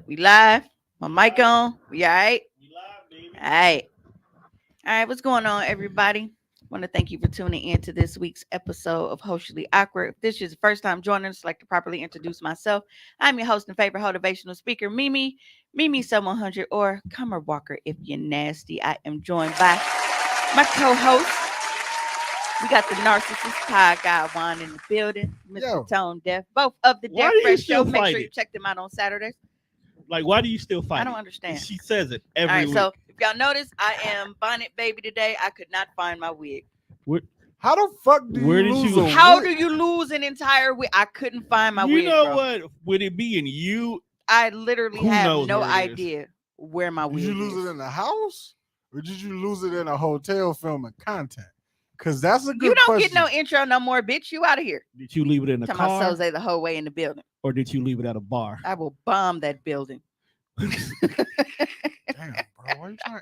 We live. My mic on. We all right? We live, baby. All right. All right. What's going on, everybody? Want to thank you for tuning in to this week's episode of Hoecially Awkward. If this is the first time joining us, I'd like to properly introduce myself. I'm your host and favorite motivational speaker, Mimi 700, or Comer Walker if you're nasty. I am joined by my co-host. We got the narcissist pie guy Juan in the building, Mr. Yo. Tone Deaf, both of the Why Deaf do you Fresh still Show. Make fight sure you it? check them out on Saturdays. Like, why do you still fight? I don't understand. She says it All every right, week. so if y'all notice, I am bonnet baby today. I could not find my wig. How the fuck do Where you did lose you- a How wig? do you lose an entire wig? I couldn't find my you wig. know bro. what? With it being you, I literally Who have knows no where it is? idea where my Did wig you lose is. it in the house? Or did you lose it in a hotel filming content? Because that's a good You don't question. get no intro no more, bitch. You out of here. did you leave it in the Talking about car, Soze the whole way in the building. or did you leave it at a bar? I will bomb that building. Damn, bro. Why you trying?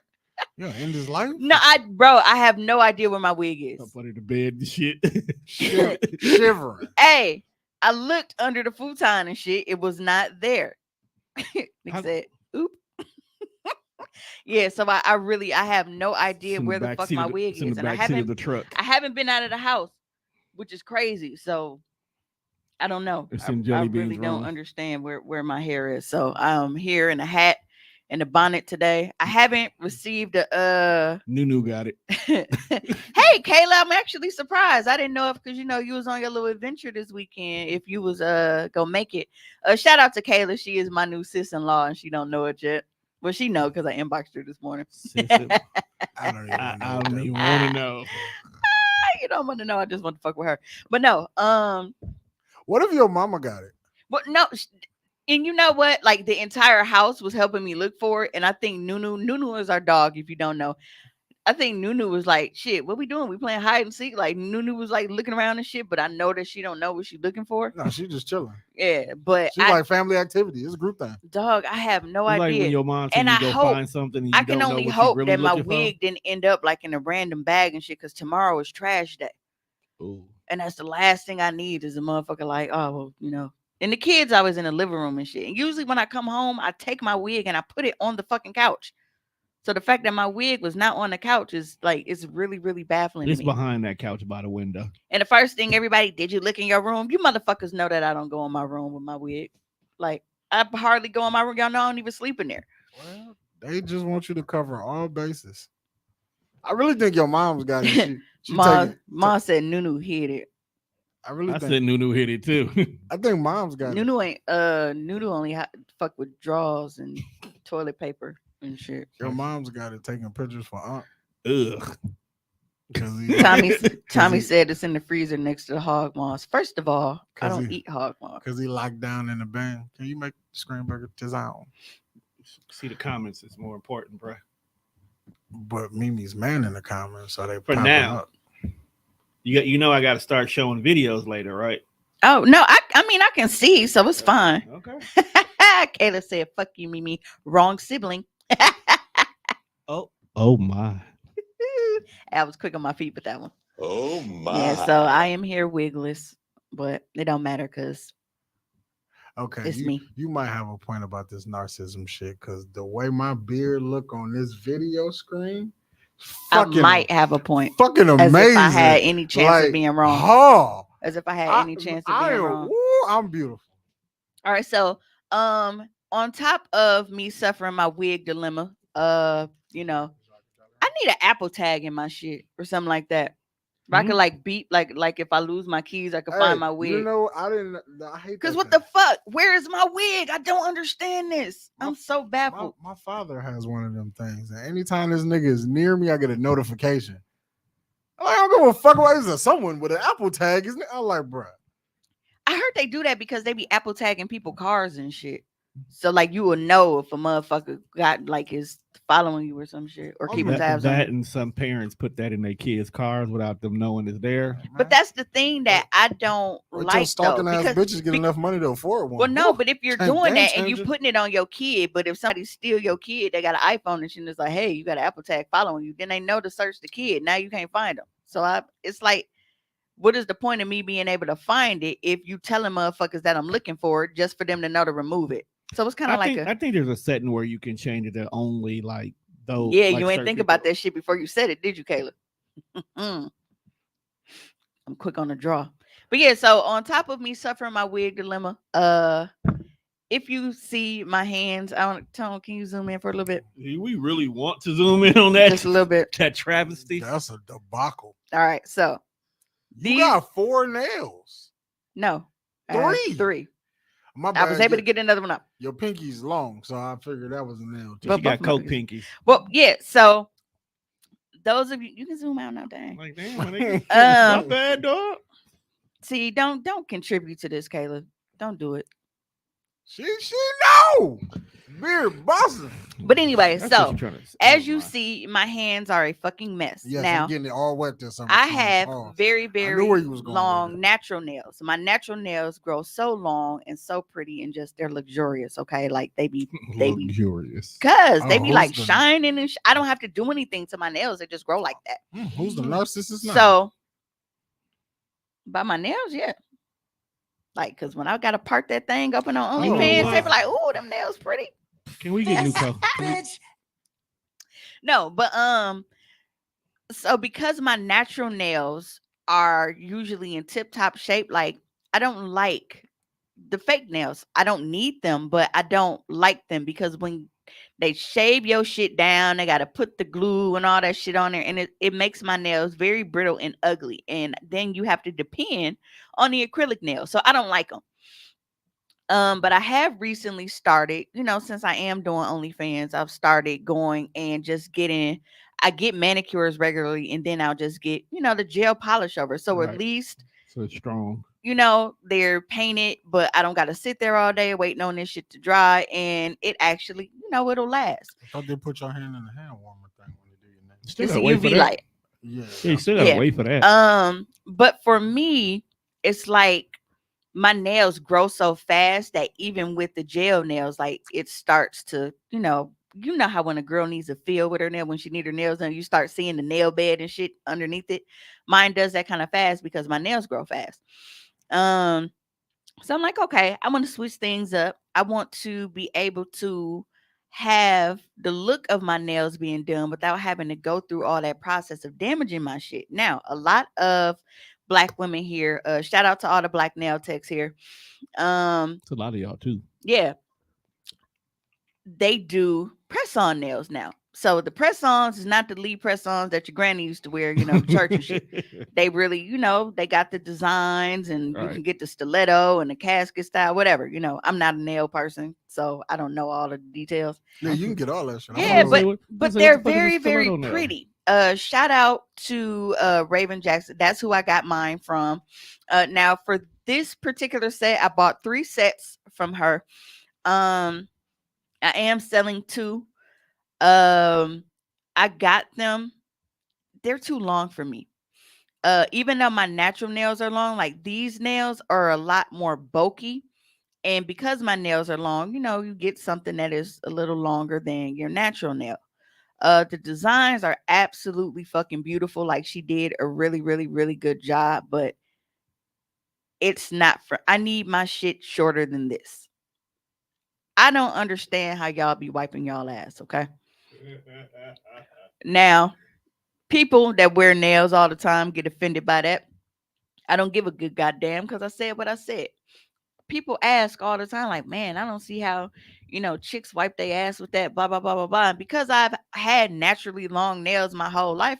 You end his life? No, I have no idea where my wig is. Up under the bed and shit. Shivering. Hey, I looked under the futon and shit. It was not there. He How- said, oop. Yeah, so I have no idea It's in where the back fuck seat my of the- wig it's in is. the And I back seat of haven't the truck. I haven't been out of the house, which is crazy. So I don't know. It's I, in Jelly I really Bean's don't room. understand where my hair is. So I'm here in a hat and a bonnet today. I haven't received a Nunu got it. Hey Kayla, I'm actually surprised. I didn't know if because you was on your little adventure this weekend if you was gonna make it. Shout out to Kayla. She is my new sis-in-law and she don't know it yet. Well, she know because I inboxed her this morning. Sister, I don't even I know. don't even Ah. want to know. You don't want to know. I just want to fuck with her. But no, What if your mama got it? but no, and you know what? Like the entire house was helping me look for it, and I think Nunu is our dog. If you don't know, I think Nunu was like, "Shit, what we doing? We playing hide and seek." Like Nunu was like looking around and shit, but I know that she don't know what she's looking for. No, she just chilling. Yeah, but She like family activity. It's a group thing. dog, I have no It's like idea. when your mom And tells you I to go hope- find something and you I don't can know only what hope you're really that my looking wig didn't end up like in a random bag and shit. Because tomorrow is trash day, for. Ooh. and that's the last thing I need is a motherfucker like, oh, well. And the kids always in the living room and shit. And usually when I come home, I take my wig and I put it on the fucking couch. So the fact that my wig was not on the couch is like it's really, really baffling It's to me. behind that couch by the window. And the first thing everybody, did you look in your room? You motherfuckers know that I don't go in my room with my wig. Like I hardly go in my room. Y'all know I don't even sleep in there. Well, they just want you to cover all bases. I really think your mom's got it. She Ma said Nunu hit it. I really I think. said Nunu hit it too. I think mom's got it. Nunu ain't Nunu only fuck with drawers and toilet paper and shit. Your mom's got it taking pictures for Aunt. Ugh. Tommy said it's in the freezer next to the hog moss. First of all, I 'Cause don't he- eat hog moss. Because he locked down in the band. Can you make the screen burger design? See the comments is more important, bro. But Mimi's man in the comments, so they For popping now. up. You know I got to start showing videos later, right? Oh no, I mean I can see, so it's fine. Okay. Kayla said, "Fuck you, Mimi." Wrong sibling. Oh my. I was quick on my feet with that one. Oh my. Yeah, so I am here wigless, but it don't matter because Okay, it's you, me. you might have a point about this narcissism shit because the way my beard look on this video screen, I fucking, might have a point. fucking As amazing. if I had any chance Like, of being wrong. Oh, As if I had any chance of being wrong. I'm beautiful. All right, so on top of me suffering my wig dilemma, I need an Apple tag in my shit or something like that. If I could like beep like if I lose my keys, I could find my wig. You know, I hate Cause that what thing. the fuck? Where is my wig? I don't understand this. I'm so baffled. My father has one of them things, and anytime this nigga is near me, I get a notification. I'm like, I don't give a fuck why is there someone with an Apple tag? Isn't it? I'm like, bruh. I heard they do that because they be Apple tagging people cars and shit. So like you will know if a motherfucker got like is following you or some shit or keeping tabs on That you. and some parents put that in their kids' cars without them knowing it's there. But that's the thing that I don't Until like though. stalking ass Because, bitches get enough money to afford one. well, no, Woo. but if you're Game doing that and you changer. putting it on your kid, but if somebody steal your kid, they got an iPhone and shit, and it's like, hey, you got an Apple tag following you, then they know to search the kid. Now you can't find them. So it's like, what is the point of me being able to find it if you telling motherfuckers that I'm looking for it just for them to know to remove it? So it's kind of like a I think there's a setting where you can change it to only like though yeah. like You ain't certain think people. about that shit before you said it, did you, Kayla? Mm, I'm quick on the draw. But yeah, so on top of me suffering my wig dilemma, if you see my hands, I don't Tone, can you zoom in for a little bit? Do we really want to zoom in on that Just a little bit. that travesty? That's a debacle. All right. So You these got 4 nails. no. I have Three. three. My I was bad. able to get another one up. Your pinky's long, so I figured that was a nail too. But She both got of my coke pinkies. pinkies. Well, yeah, so those of you you can zoom out now, dang. Like damn, my nigga. My Um bad, dog. see, don't contribute to this, Kayla. Don't do it. she know. Beard busting. But anyway, That's what so you're trying to say. as Oh, you my. see, my hands are a fucking mess. Yes, I'm Now, getting it all wet this summer. I have Pause. very, I knew where very you was going with long it. natural nails. My natural nails grow so long and so pretty and just they're luxurious. Okay, like they be Luxurious. cause Oh, they be who's like the shining and I don't have to do anything to my nails; they just grow like that. who's the narcissist now? So by my nails, yeah, like cause when I gotta part that thing open on You know OnlyFans, they what? be like, "Ooh, them nails pretty." Can we get new co? No, but so because my natural nails are usually in tip top shape, like I don't like the fake nails. I don't need them, but I don't like them because when they shave your shit down, they got to put the glue and all that shit on there, and it makes my nails very brittle and ugly. And then you have to depend on the acrylic nails, so I don't like them. But I have recently started, since I am doing OnlyFans, I've started going and just getting I get manicures regularly and then I'll just get, the gel polish over. So at Right. least, So it's strong. they're painted, but I don't gotta sit there all day waiting on this shit to dry and it actually, it'll last. I thought they put your hand in the hand warmer thing when they do your nails. Still It's gotta a wait for UV that. light. Yeah, Yeah, you still that's gotta Yeah. wait for that. But for me, it's like my nails grow so fast that even with the gel nails, like it starts to, how when a girl needs a feel with her nail, when she need her nails done, you start seeing the nail bed and shit underneath it. Mine does that kind of fast because my nails grow fast. Um, so I'm like, okay, I want to switch things up. I want to be able to have the look of my nails being done without having to go through all that process of damaging my shit. Now, a lot of black women here, shout out to all the black nail techs here. It's a lot of y'all too. Yeah, they do press on nails now. So the press ons is not the lead press ons that your granny used to wear, to church and shit. They really, they got the designs and you Right. can get the stiletto and the casket style, whatever. I'm not a nail person, so I don't know all the details. yeah. You can get all that shit. Yeah, gonna say, but what- but say, what they're the fuck is a very, very stiletto nail? pretty. Shout out to Raven Jackson. That's who I got mine from. Now for this particular set, I bought 3 sets from her. Um, I am selling 2. Um, I got them. They're too long for me. Even though my natural nails are long, like these nails are a lot more bulky. And because my nails are long, you get something that is a little longer than your natural nail. The designs are absolutely fucking beautiful. Like she did a really, really, really good job, but it's not for I need my shit shorter than this. I don't understand how y'all be wiping y'all ass, okay? Now, people that wear nails all the time get offended by that. I don't give a good goddamn because I said what I said. People ask all the time, like, man, I don't see how, chicks wipe their ass with that, blah, blah, blah, blah, blah. And because I've had naturally long nails my whole life,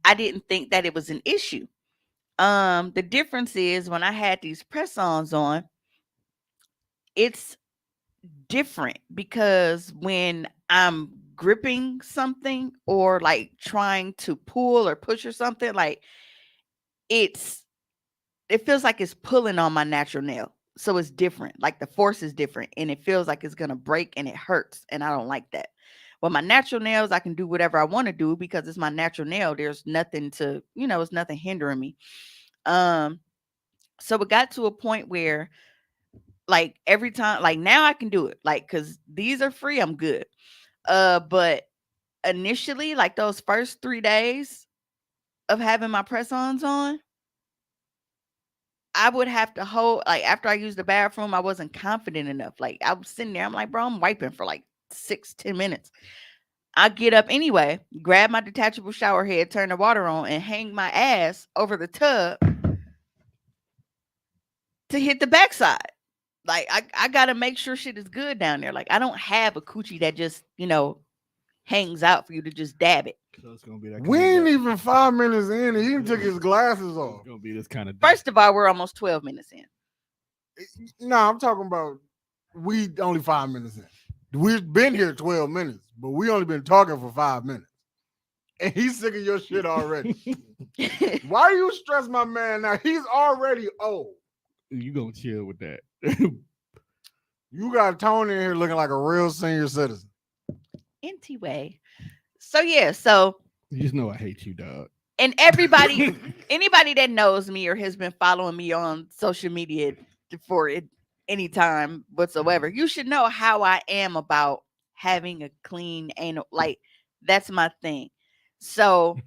I didn't think that it was an issue. The difference is when I had these press-ons on, it's different because when I'm gripping something or like trying to pull or push or something, like it's it feels like it's pulling on my natural nail. So it's different. Like the force is different and it feels like it's gonna break and it hurts. And I don't like that. Well, my natural nails, I can do whatever I want to do because it's my natural nail. There's nothing to, it's nothing hindering me. Um, so it got to a point where like every time, like now I can do it. Like, cause these are free, I'm good. But initially, like those first 3 days of having my press-ons on, I would have to hold, like, after I used the bathroom, I wasn't confident enough. Like, I was sitting there, I'm like, bro, I'm wiping for like 6, 10 minutes. I get up anyway, grab my detachable shower head, turn the water on, and hang my ass over the tub to hit the backside. Like, I gotta make sure shit is good down there. Like, I don't have a coochie that just, hangs out for you to just dab it. So it's gonna be that. We ain't even 5 minutes in, and he took his glasses off. It's gonna be this kind of. First of all, we're almost 12 minutes in. No, I'm talking about we only 5 minutes in. We've been here 12 minutes, but we only been talking for 5 minutes. And he's sick of your shit already. Why do you stress my man now? He's already old. You gonna chill with that? You got Tony in here looking like a real senior citizen. Anyway, so yeah, so You just know I hate you, dog. and everybody, anybody that knows me or has been following me on social media for it any time whatsoever, you should know how I am about having a clean anal. Like, that's my thing. So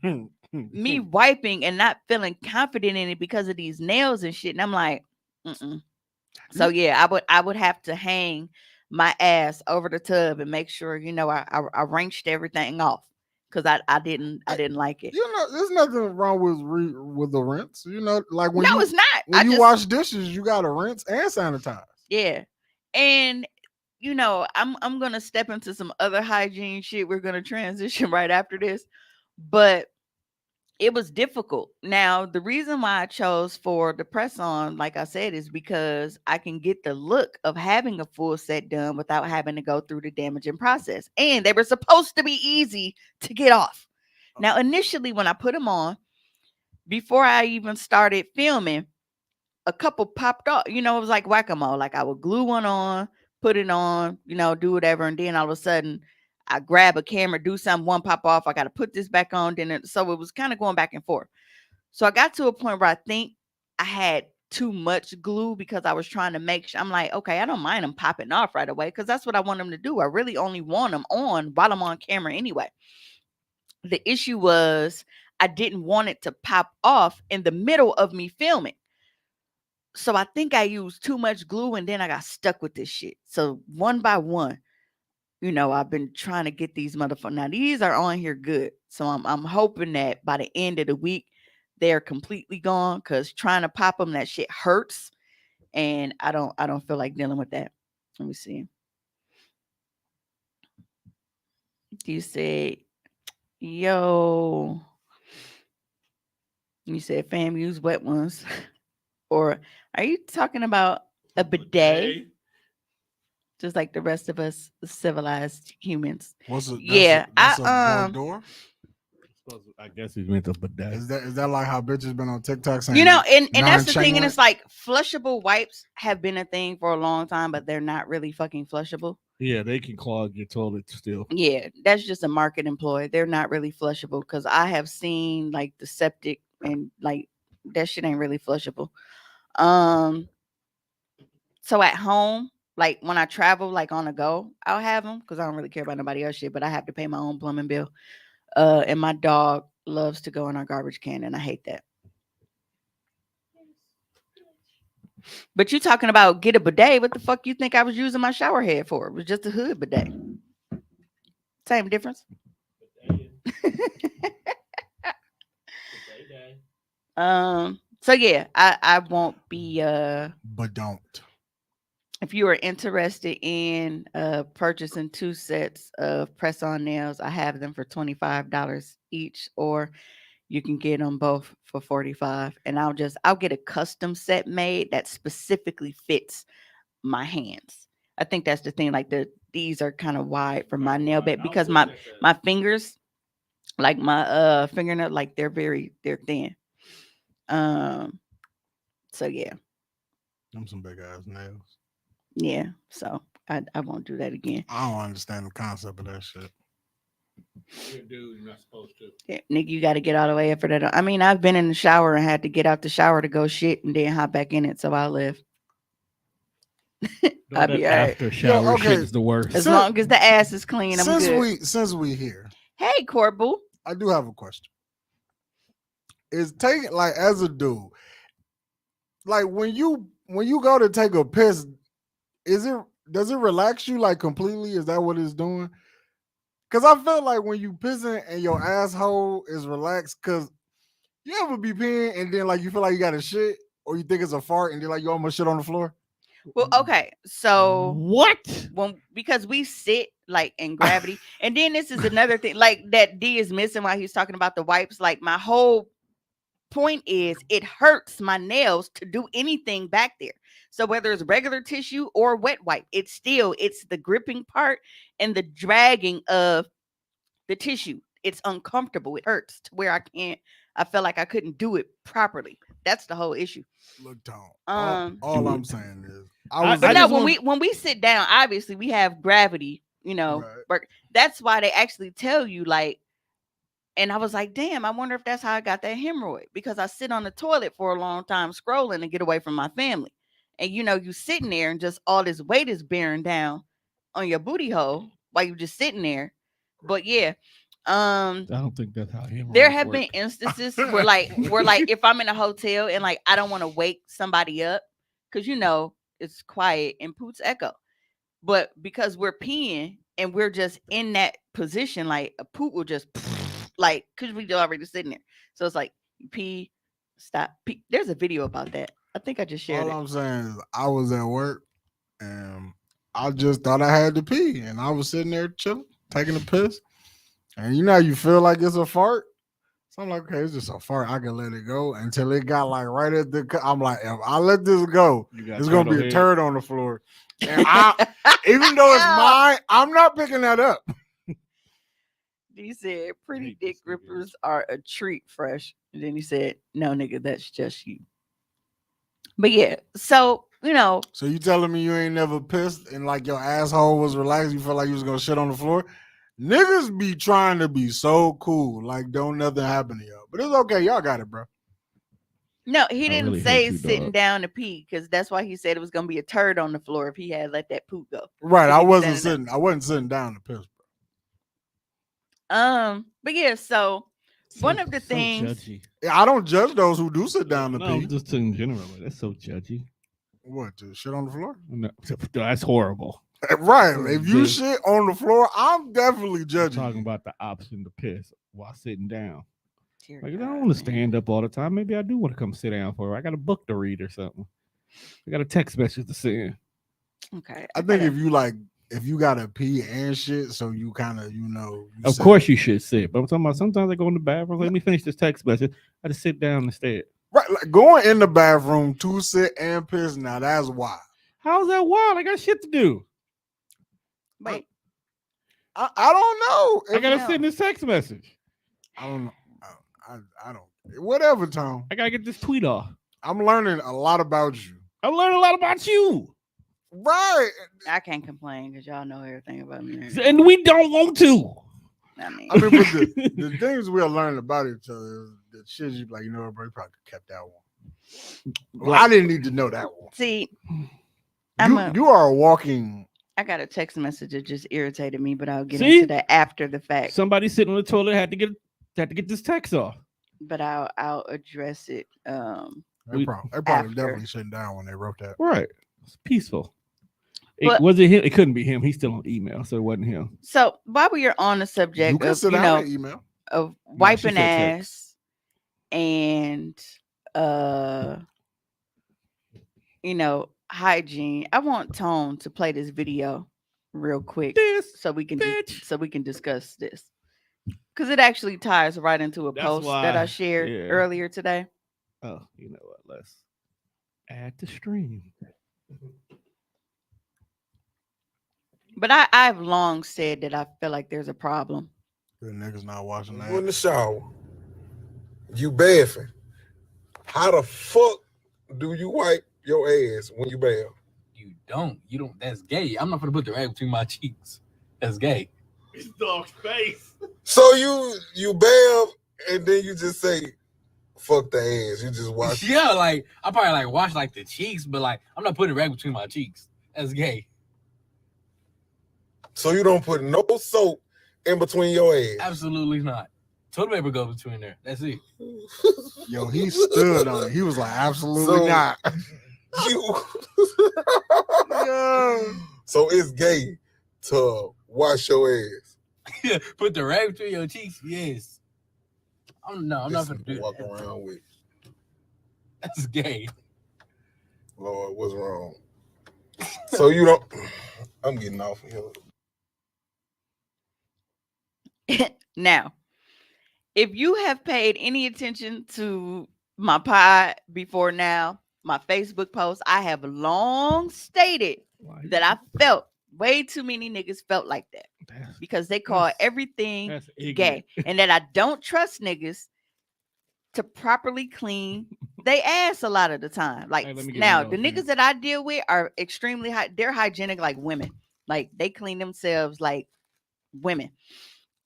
me wiping and not feeling confident in it because of these nails and shit, and I'm like, mm-mm. So yeah, I would have to hang my ass over the tub and make sure, I wrenched everything off because I didn't like it. There's nothing wrong with the rinse. Like when No, it's not. When you wash dishes, you gotta rinse and sanitize. Yeah, and I'm gonna step into some other hygiene shit. We're gonna transition right after this, but it was difficult. Now, the reason why I chose for the press on, like I said, is because I can get the look of having a full set done without having to go through the damaging process. And they were supposed to be easy to get off. Now, initially, when I put them on, before I even started filming, a couple popped off. It was like whack-a-mole. Like, I would glue one on, put it on, do whatever. And then all of a sudden, I grab a camera, do something, one pop off. I got to put this back on. So it was kind of going back and forth. So I got to a point where I think I had too much glue because I was trying to make sure. I'm like, okay, I don't mind them popping off right away because that's what I want them to do. I really only want them on while I'm on camera anyway. The issue was I didn't want it to pop off in the middle of me filming. So I think I used too much glue and then I got stuck with this shit. So one by one, I've been trying to get these motherfuckers. Now these are on here good. So I'm hoping that by the end of the week, they're completely gone because trying to pop them, that shit hurts. And I don't feel like dealing with that. Let me see. You said, yo, you said fam use wet ones. Or are you talking about a bidet? Just like the rest of us civilized humans. What's it? Yeah, that's a door. I guess he's meant to bidet. Is that like how bitches been on TikTok saying? And that's the thing, and it's like flushable wipes have been a thing for a long time, but they're not really fucking flushable. Yeah, they can clog your toilet still. Yeah, that's just a market employee. They're not really flushable because I have seen like the septic and like that shit ain't really flushable. So at home, like when I travel, like on the go, I'll have them because I don't really care about nobody else shit, but I have to pay my own plumbing bill. And my dog loves to go in our garbage can, and I hate that. But you talking about get a bidet? What the fuck you think I was using my shower head for? It was just a hood bidet. Same difference. So yeah, I won't be but don't. If you are interested in purchasing 2 sets of press-on nails, I have them for $25 each, or you can get them both for $45. And I'll get a custom set made that specifically fits my hands. I think that's the thing. Like these are kind of wide for my nail bed because my fingers, like my fingernail, like they're thin. So yeah. Them some big ass nails. Yeah, so I won't do that again. I don't understand the concept of that shit. You're a dude, you're not supposed to. Yeah, nigga, you got to get all the way up for that. I mean, I've been in the shower and had to get out the shower to go shit and then hop back in it, so I live. I'll be all right. After shower shit is the worst. As long as the ass is clean, I'm good. Since we here, hey, Corbu, I do have a question. Is taking like as a dude, like when you go to take a piss, does it relax you like completely? Is that what it's doing? Because I feel like when you pissing and your asshole is relaxed, because you ever be peeing and then like you feel like you got a shit, or you think it's a fart and then like you almost shit on the floor. Well, okay. So What? because we sit like in gravity, and then this is another thing like that D is missing while he's talking about the wipes. Like my whole point is it hurts my nails to do anything back there. So whether it's regular tissue or wet wipe, it's the gripping part and the dragging of the tissue. It's uncomfortable. It hurts to where I felt like I couldn't do it properly. That's the whole issue. Look, Tom. All Do I'm it. saying is, But I no, just when want. we sit down, obviously we have gravity, right. but that's why they actually tell you like. And I was like, damn, I wonder if that's how I got that hemorrhoid because I sit on the toilet for a long time scrolling to get away from my family. And you sitting there and just all this weight is bearing down on your booty hole while you just sitting there. But yeah, um, I don't think that's how there hemorrhoids have been work. instances where like if I'm in a hotel and like I don't want to wake somebody up because it's quiet and poots echo. But because we're peeing and we're just in that position, like a poop will just like because we already sitting there. So it's like you pee, stop. Pee. There's a video about that. I think I just shared All it. I'm saying is, I was at work and I just thought I had to pee, and I was sitting there chilling, taking a piss, and you know how you feel like it's a fart. So I'm like, okay, it's just a fart. I can let it go until it got like right at the. I'm like, if I let this go, You got there's gonna be a turtle head. turd on the floor, and even though it's mine, I'm not picking that up. He said, "Pretty hate dick this nigga. grippers are a treat, fresh." And then he said, "No, nigga, that's just you." But yeah, so So you telling me you ain't never pissed and like your asshole was relaxed? You felt like you was gonna shit on the floor? Niggas be trying to be so cool, like don't nothing happen to y'all. But it's okay, y'all got it, bro. no, he I didn't really say hate you, sitting dog. down to pee because that's why he said it was gonna be a turd on the floor if he had let that poop go. Right, If I he was wasn't standing up. sitting. I wasn't sitting down to piss, bro. But yeah, so one of the So things judgy. Yeah, I don't judge those who do sit down to No, pee. just in general. That's so judgy. What, to shit on the floor? No, that's horrible. Right. If you Just- shit on the floor, I'm definitely I'm judging. talking You. about the option to piss while sitting down. Dear Like, I God, don't want to man. stand up all the time. Maybe I do want to come sit down for it. I got a book to read or something. I got a text message to send. Okay, I think if you gotta pee and shit, so you kind of you Of sit- course you should sit, but I'm talking about sometimes I go in the bathroom. Let me finish this text message. I just sit down instead. right, like going in the bathroom to sit and piss. Now that's wild. How's that wild? I got shit to do. wait. I don't know. I gotta No. send this text message. I don't know. I don't. Whatever, Tom. I gotta get this tweet off. I'm learning a lot about you. I learned a lot about you, Right. I can't complain because y'all know everything about me. and we don't want to. I mean, I mean, but the things we'll learn about each other is the shit you be like, bro, you probably kept that one. Well, I didn't need to know that one. see, You are a walking. I got a text message that just irritated me, but I'll get See? into that after the fact. Somebody sitting on the toilet had to get this text off. But I'll address it. They probably After. definitely sitting down when they wrote that. Right. It's peaceful. But- Was it him? It couldn't be him. He's still on email, so it wasn't him. So while we are on the You subject can of sit down and email. of she wiping said text. ass and hygiene, I want Tone to play this video real quick This so we can bitch. discuss this because it actually ties right into a That's post that I why- shared yeah. earlier today. Oh, you know what? Let's add to stream. But I've long said that I feel like there's a problem. The niggas not watching You in that. the shower, you bathing. How the fuck do you wipe your ass when you bath? You don't. That's gay. I'm not gonna put the rag between my cheeks. That's gay. His dog's face. So you bath and then you just say, "Fuck the ass." You just wash. Yeah, like I probably like wash like the cheeks, but like I'm not putting rag between my cheeks. That's gay. So you don't put no soap in between your ass. Absolutely not. Toilet paper go between there. That's it. Yo, he stood on it. He was like, absolutely So- not. You. Yo. So it's gay to wash your ass. Put the rag between your cheeks. Yes. I'm not Listen, gonna do walk that. around with. That's gay. Lord, what's wrong? So you don't. I'm getting off of here. Now, if you have paid any attention to my pod before now, my Facebook post, I have long stated that I felt way too many niggas felt like that because they call everything That's gay, and that I don't trust niggas to properly clean they ass a lot of the time. Like Hey, let me get now, one the of those, niggas that I deal with are extremely high. They're hygienic like women. Like they clean themselves like women.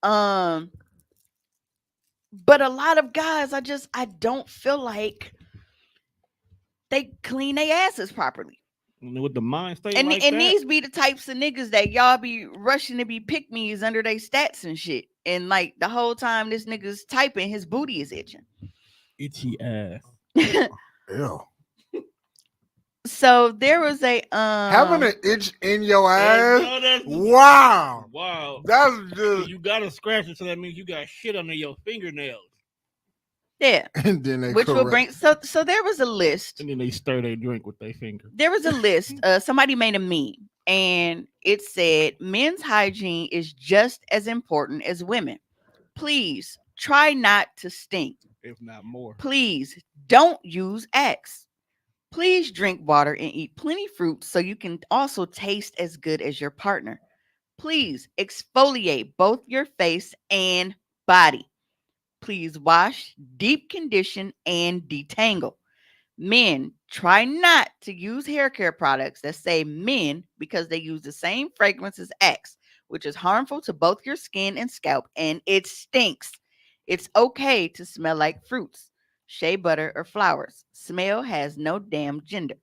But a lot of guys, I don't feel like they clean their asses properly. with the mind state And like and that. these be the types of niggas that y'all be rushing to be pick me's under their stats and shit. And like the whole time this nigga's typing, his booty is itching. Itchy ass. Ew. So there was a Having an itch in your ass. No, that's- Wow. Wow. That's just. You gotta scratch it, so that means you got shit under your fingernails. yeah, And then they which will bring correct. so there was a list. And then they stir their drink with their finger. There was a list. Somebody made a meme and it said men's hygiene is just as important as women. Please try not to stink. If not more. Please don't use Axe. Please drink water and eat plenty fruit so you can also taste as good as your partner. Please exfoliate both your face and body. Please wash, deep condition, and detangle. Men, try not to use hair care products that say men because they use the same fragrance as Axe, which is harmful to both your skin and scalp, and it stinks. It's okay to smell like fruits, shea butter, or flowers. Smell has no damn gender.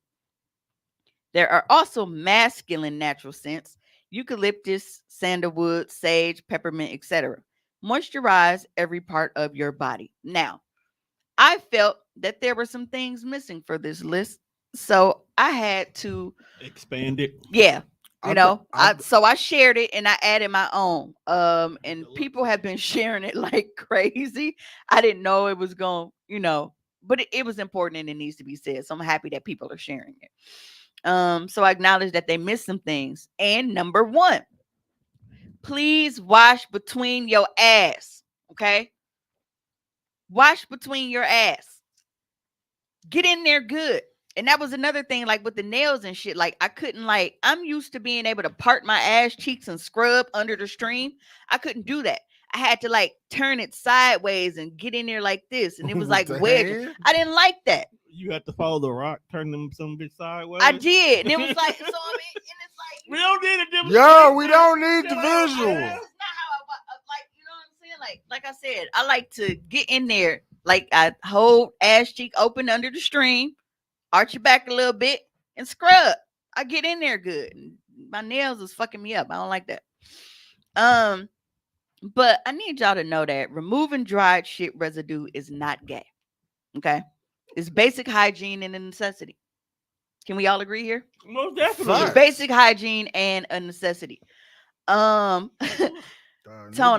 There are also masculine natural scents: eucalyptus, sandalwood, sage, peppermint, etc. Moisturize every part of your body. Now, I felt that there were some things missing for this list, so I had to, Expand it. yeah, I th- I th- so I shared it and I added my own. And people have been sharing it like crazy. I didn't know it was going, but it was important and it needs to be said. So I'm happy that people are sharing it. So I acknowledge that they missed some things. And number one, please wash between your ass. Okay. Wash between your ass. Get in there good. And that was another thing, like with the nails and shit. Like I couldn't, like, I'm used to being able to part my ass cheeks and scrub under the stream. I couldn't do that. I had to like turn it sideways and get in there like this. And it was With like the wedging. hand? I didn't like that. You have to follow the rock, turn them some bitch sideways. I did. And it was like, so I mean, and it's like, We don't need a different. Yo, we don't need the visual. That's not how I like, you know what I'm saying? Like I said, I like to get in there. Like I hold ass cheek open under the stream, arch your back a little bit, and scrub. I get in there good. My nails is fucking me up. I don't like that. But I need y'all to know that removing dried shit residue is not gay. Okay, it's basic hygiene and a necessity. Can we all agree here? Most definitely. Fuck. It's basic hygiene and a necessity. Tone,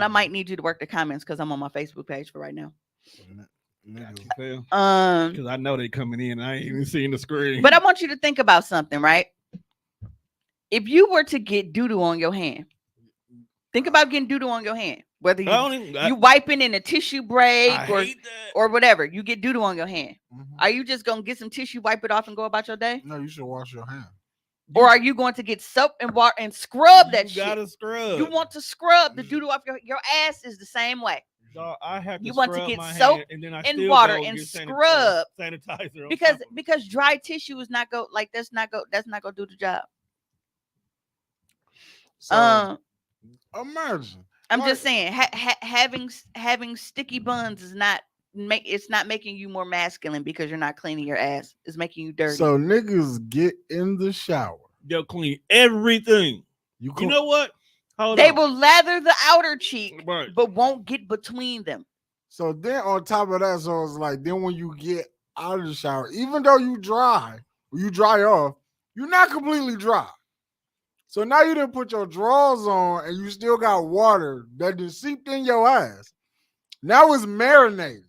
I might need you to work the comments because I'm on my Facebook page for right now. Niggas. Because I know they coming in. I ain't even seen the screen. But I want you to think about something, right? If you were to get doo-doo on your hand, think about getting doo-doo on your hand. Whether you wiping in a tissue break or whatever, you get doo-doo on your hand. Mhm. Are you just gonna get some tissue, wipe it off, and go about your day? No, you should wash your hand. Or are you going to get soap and water and scrub that You gotta shit? scrub. You want to scrub the doo-doo off your ass is the same way. Dog, I have to You want to scrub get my soap hand, and then I and still water go and get scrub sanitizer on because top of it. because dry tissue is not go like that's not gonna do the job. So imagine. I'm Like- just saying having sticky buns is not it's not making you more masculine because you're not cleaning your ass. It's making you dirty. So niggas get in the shower. They'll clean everything. You know what? Hold They on. will lather the outer cheek, Right. but won't get between them. So then on top of that, so it's like then when you get out of the shower, even though you dry off, you're not completely dry. So now you didn't put your drawers on and you still got water that just seeped in your ass. Now it's marinating.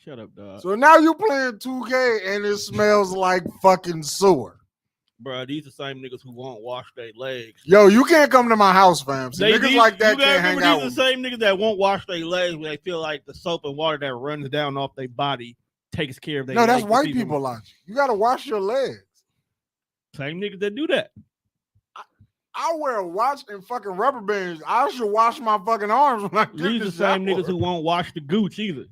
Shut up, dog. So now you playing 2K and it smells like fucking sewer. Bro, these the same niggas who won't wash their legs. Yo, you can't come to my house, fam. See, niggas like that you gotta can't hang remember out these with the me. same niggas that won't wash their legs when they feel like the soap and water that runs down off their body takes care of their No, legs. that's white people logic. You gotta wash your legs. Same niggas that do that. I wear a watch and fucking rubber bands. I should wash my fucking arms when I get in These the the same shower. niggas who won't wash the gooch either.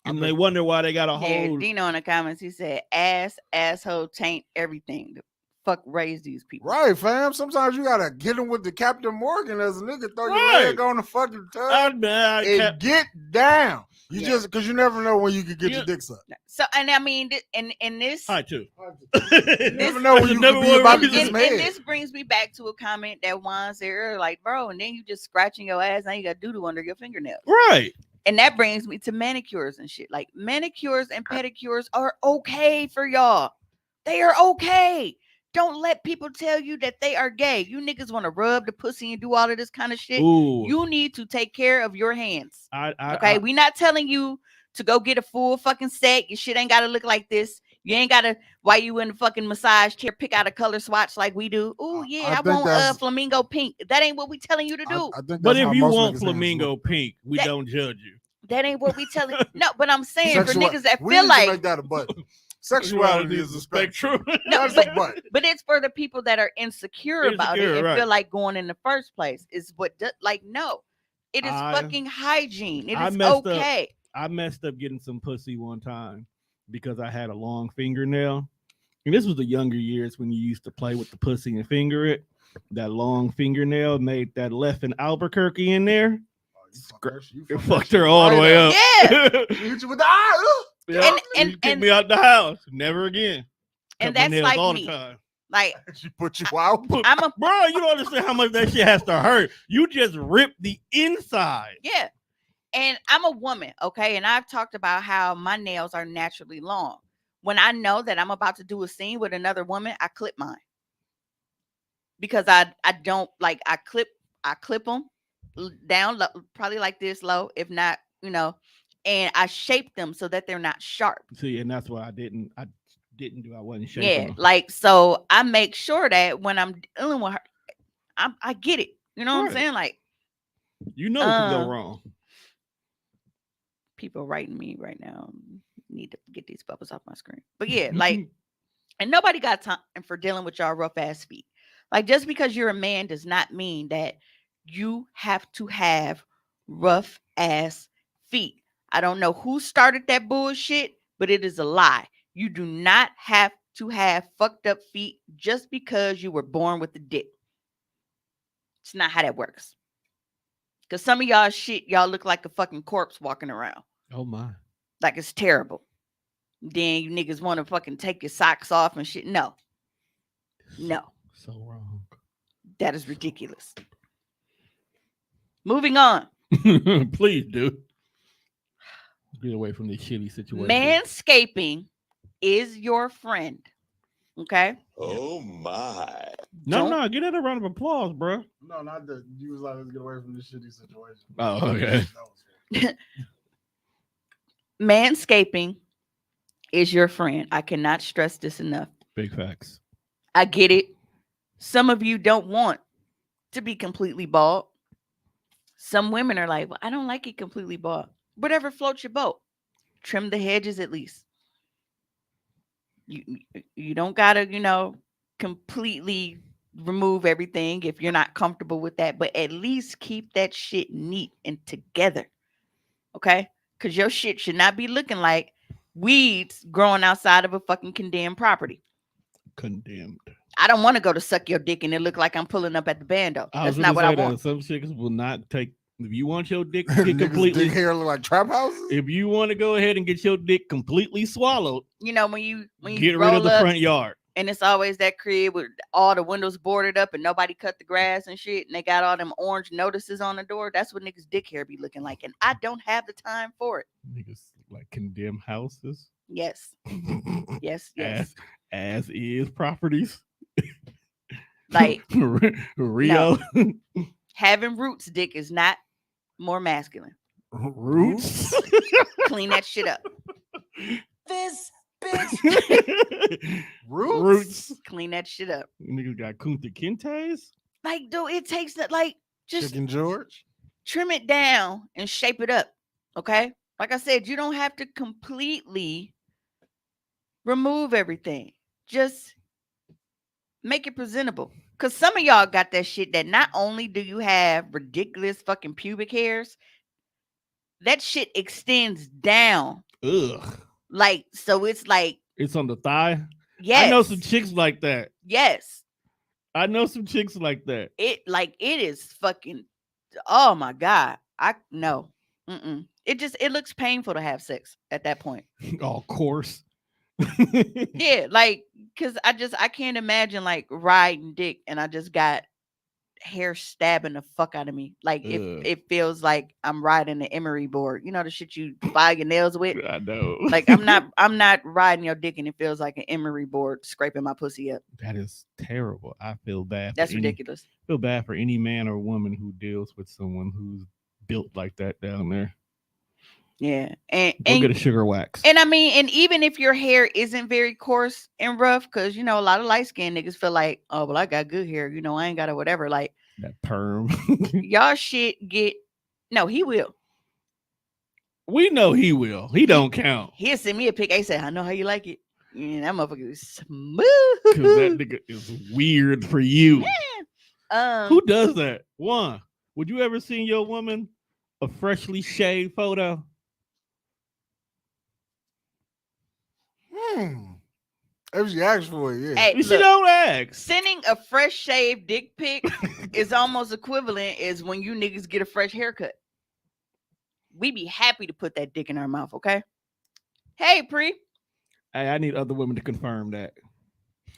And they wonder why they got a Yeah, whole. Dino in the comments, he said, asshole, taint, everything. The fuck raised these people. Right, fam. Sometimes you gotta get them with the Captain Morgan as a nigga. Throw your Right. leg on the fucking tub I and get down. You Yeah. just because you never know when you can get Yeah. your dick sucked. So, and I mean, in this, Hi too. You never know when you never can be about to worry. get and mad. this brings me back to a comment that Juan said earlier, like, bro, and then you just scratching your ass, now you got doo-doo under your fingernails. Right. And that brings me to manicures and shit. Like, manicures and pedicures are okay for y'all. They are okay. Don't let people tell you that they are gay. You niggas want to rub the pussy and do all of this kind of shit. Ooh. You need to take care of your hands. I Okay, we not telling you to go get a full fucking set. Your shit ain't gotta look like this. You ain't gotta, while you in the fucking massage chair, pick out a color swatch like we do. Oh yeah, I think want that's- flamingo pink. That ain't what we telling you to do. I think But that's how if you most want niggas' hands flamingo look. pink, we That- don't judge you. That ain't what we telling. No, but I'm saying for Sexual- niggas that we feel need to like make that a button. Sexuality is a spectrum. no, That's but a button. but it's for the people that are insecure about it Insecure, and right. feel like going in the first place. Is what like no, it is I- fucking hygiene. It I is messed up. okay. I messed up getting some pussy one time because I had a long fingernail. And this was the younger years when you used to play with the pussy and finger it. That long fingernail made that left in Albuquerque in there. It fucked her all the way up. Yeah. She hit you with the eye. Yeah. And- You kicked me out the house. Never again. And Cut my that's nails like all me. the time. Like She put you out. I'm a Bro, you don't understand how much that shit has to hurt. You just rip the inside. yeah. And I'm a woman, okay? And I've talked about how my nails are naturally long. When I know that I'm about to do a scene with another woman, I clip mine. Because I don't like I clip them down probably like this low, if not, and I shape them so that they're not sharp. See, and that's why I didn't do. I wasn't shaping Yeah, them. like so I make sure that when I'm dealing with her, I get it. You know what I'm Right. saying? Like You know what could go wrong. people writing me right now need to get these bubbles off my screen. But yeah, like, and nobody got time for dealing with y'all rough ass feet. Like, just because you're a man does not mean that you have to have rough ass feet. I don't know who started that bullshit, but it is a lie. You do not have to have fucked up feet just because you were born with a dick. It's not how that works. Because some of y'all shit, y'all look like a fucking corpse walking around. Oh my. Like it's terrible. Then you niggas want to fucking take your socks off and shit. No. So wrong. That is ridiculous. Moving on. Please do. Get away from this shitty situation. Manscaping is your friend. Okay? Oh my. No, get that a round of applause, bro. No, not that. You was like, let's get away from this shitty situation. Oh, okay. That was Manscaping is your friend. I cannot stress this enough. Big facts. I get it. Some of you don't want to be completely bald. Some women are like, well, I don't like it completely bald. Whatever floats your boat. Trim the hedges at least. You don't gotta, completely remove everything if you're not comfortable with that, but at least keep that shit neat and together. Okay? Because your shit should not be looking like weeds growing outside of a fucking condemned property. Condemned. I don't want to go to suck your dick and it look like I'm pulling up at the bando. That's not what I want. Some chicks will not take. If you want your dick to Niggas' get completely, dick hair look like trap houses. if you want to go ahead and get your dick completely swallowed, When you get rid roll of the up, front yard. And it's always that crib with all the windows boarded up and nobody cut the grass and shit. And they got all them orange notices on the door. That's what niggas' dick hair be looking like. And I don't have the time for it. Niggas like condemn houses. Yes. Yes. Yes. As is properties. Like Rio. Having roots dick is not more masculine. Roots. Clean that shit up. This bitch. Roots. Clean that shit up. Niggas got Kunta Kintes. Like, dude, it takes that, like, just Chicken George. trim it down and shape it up. Okay. Like I said, you don't have to completely remove everything. Just make it presentable. Because some of y'all got that shit that not only do you have ridiculous fucking pubic hairs, that shit extends down. Ugh. Like, so it's like, It's on the thigh. yes. I know some chicks like that. Yes. I know some chicks like that. It is fucking, oh my God. I no. Mm-mm. It looks painful to have sex at that point. Oh, course. Yeah, like, cause I can't imagine like riding dick and I just got hair stabbing the fuck out of me. Like Ugh. it feels like I'm riding the emery board. You know the shit you file your nails with? I know. Like I'm not riding your dick and it feels like an emery board scraping my pussy up. That is terrible. I feel bad. That's ridiculous. Feel bad for any man or woman who deals with someone who's built like that down there. Yeah. Go get a sugar wax. And I mean, and even if your hair isn't very coarse and rough, because, you know, a lot of light skinned niggas feel like, oh, well, I got good hair. You know, I ain't got a whatever. Like, that perm. y'all shit get, no, he will. We know he will. He don't count. He'll send me a pic. He said, I know how you like it. And that motherfucker is smooth. Because that nigga is weird for you. Who does that? One, would you ever seen your woman a freshly shaved photo? If she asks for it, yeah. Hey, She look, don't ask. sending a fresh shaved dick pic is almost equivalent as when you niggas get a fresh haircut. We be happy to put that dick in our mouth, okay? Hey, Pre. Hey, I need other women to confirm that.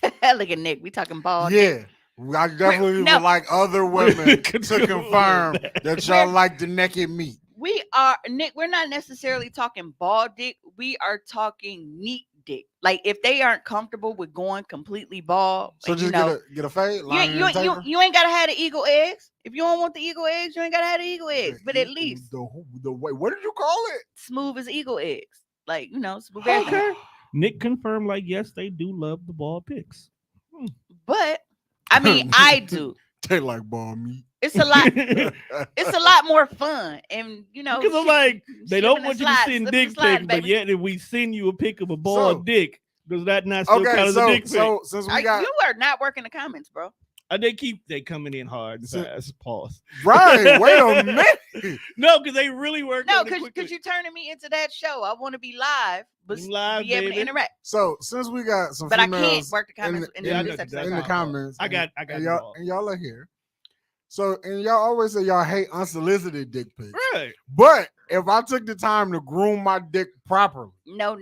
Look at Nick. We talking bald dick. Yeah. I definitely no. would like other women to confirm that. that y'all like the naked meat. We are, Nick, we're not necessarily talking bald dick. We are talking neat dick. Like, if they aren't comfortable with going completely bald. So like, just you know, get a fade. you ain't got to have the eagle eggs. If you don't want the eagle eggs, you ain't got to have the eagle eggs. But at least the way, what did you call it? smooth as eagle eggs. Like, you know, smooth Okay. everything. Nick confirmed, like, yes, they do love the bald pics. But, I mean, I do. They like bald meat. It's a lot. It's a lot more fun, and you know, Because I'm like, they don't want you to send dick pics, but baby. yet if we send you a pic of a bald So- dick, does that not still Okay, count as a dick pic? so since we got You are not working the comments, bro. They coming in hard and So- fast. Pause. right, wait a minute. No, because they really work. No, on it because quickly. you're turning me into that show. I want to be live, but Live, be able to baby. interact. So since we got some But I can't females work the in comments the, in, Yeah, I this know episode. that's in the how- comments, I got and it y'all, all. and y'all are here. So and y'all always say y'all hate unsolicited dick pics. Right. But if I took the time to groom my dick properly, No.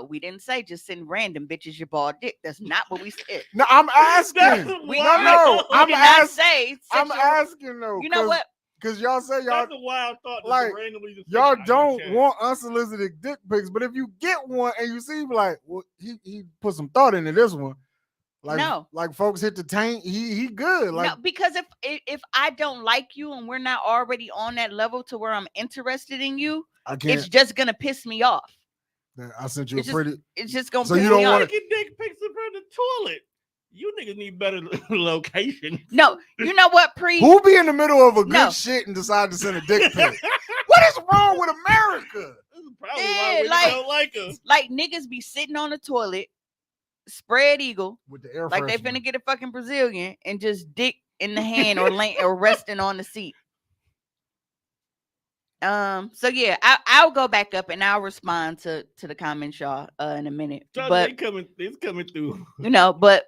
We didn't say just send random bitches your bald dick. That's not what we said. no, I'm asking. That's We wild. no, we I'm did not asking. say. I'm sexual- asking though. You know what? Because y'all say y'all That's a wild thought. to like, randomly just y'all say, I don't ain't want unsolicited dick pics, but if you get one and you see like, well, he put some thought into this one. Like, No. like folks hit the tank, he good. Like, no, because if I don't like you and we're not already on that level to where I'm interested in you, I can't. it's just gonna piss me off. I sent you a it's just- pretty. It's just gonna So piss you me don't off. wanna- Taking dick pics in front of the toilet. You niggas need better location. No, you know what, Pre? Who be in the middle of a good No. shit and decide to send a dick pic? What is wrong with America? This is probably Yeah, why we like- don't like us. Like niggas be sitting on the toilet, spread eagle, With the air like they freshener. finna get a fucking Brazilian and just dick in the hand or or resting on the seat. So yeah, I'll go back up and I'll respond to the comments, y'all, in a minute. Trust me, But it's coming through. you know, but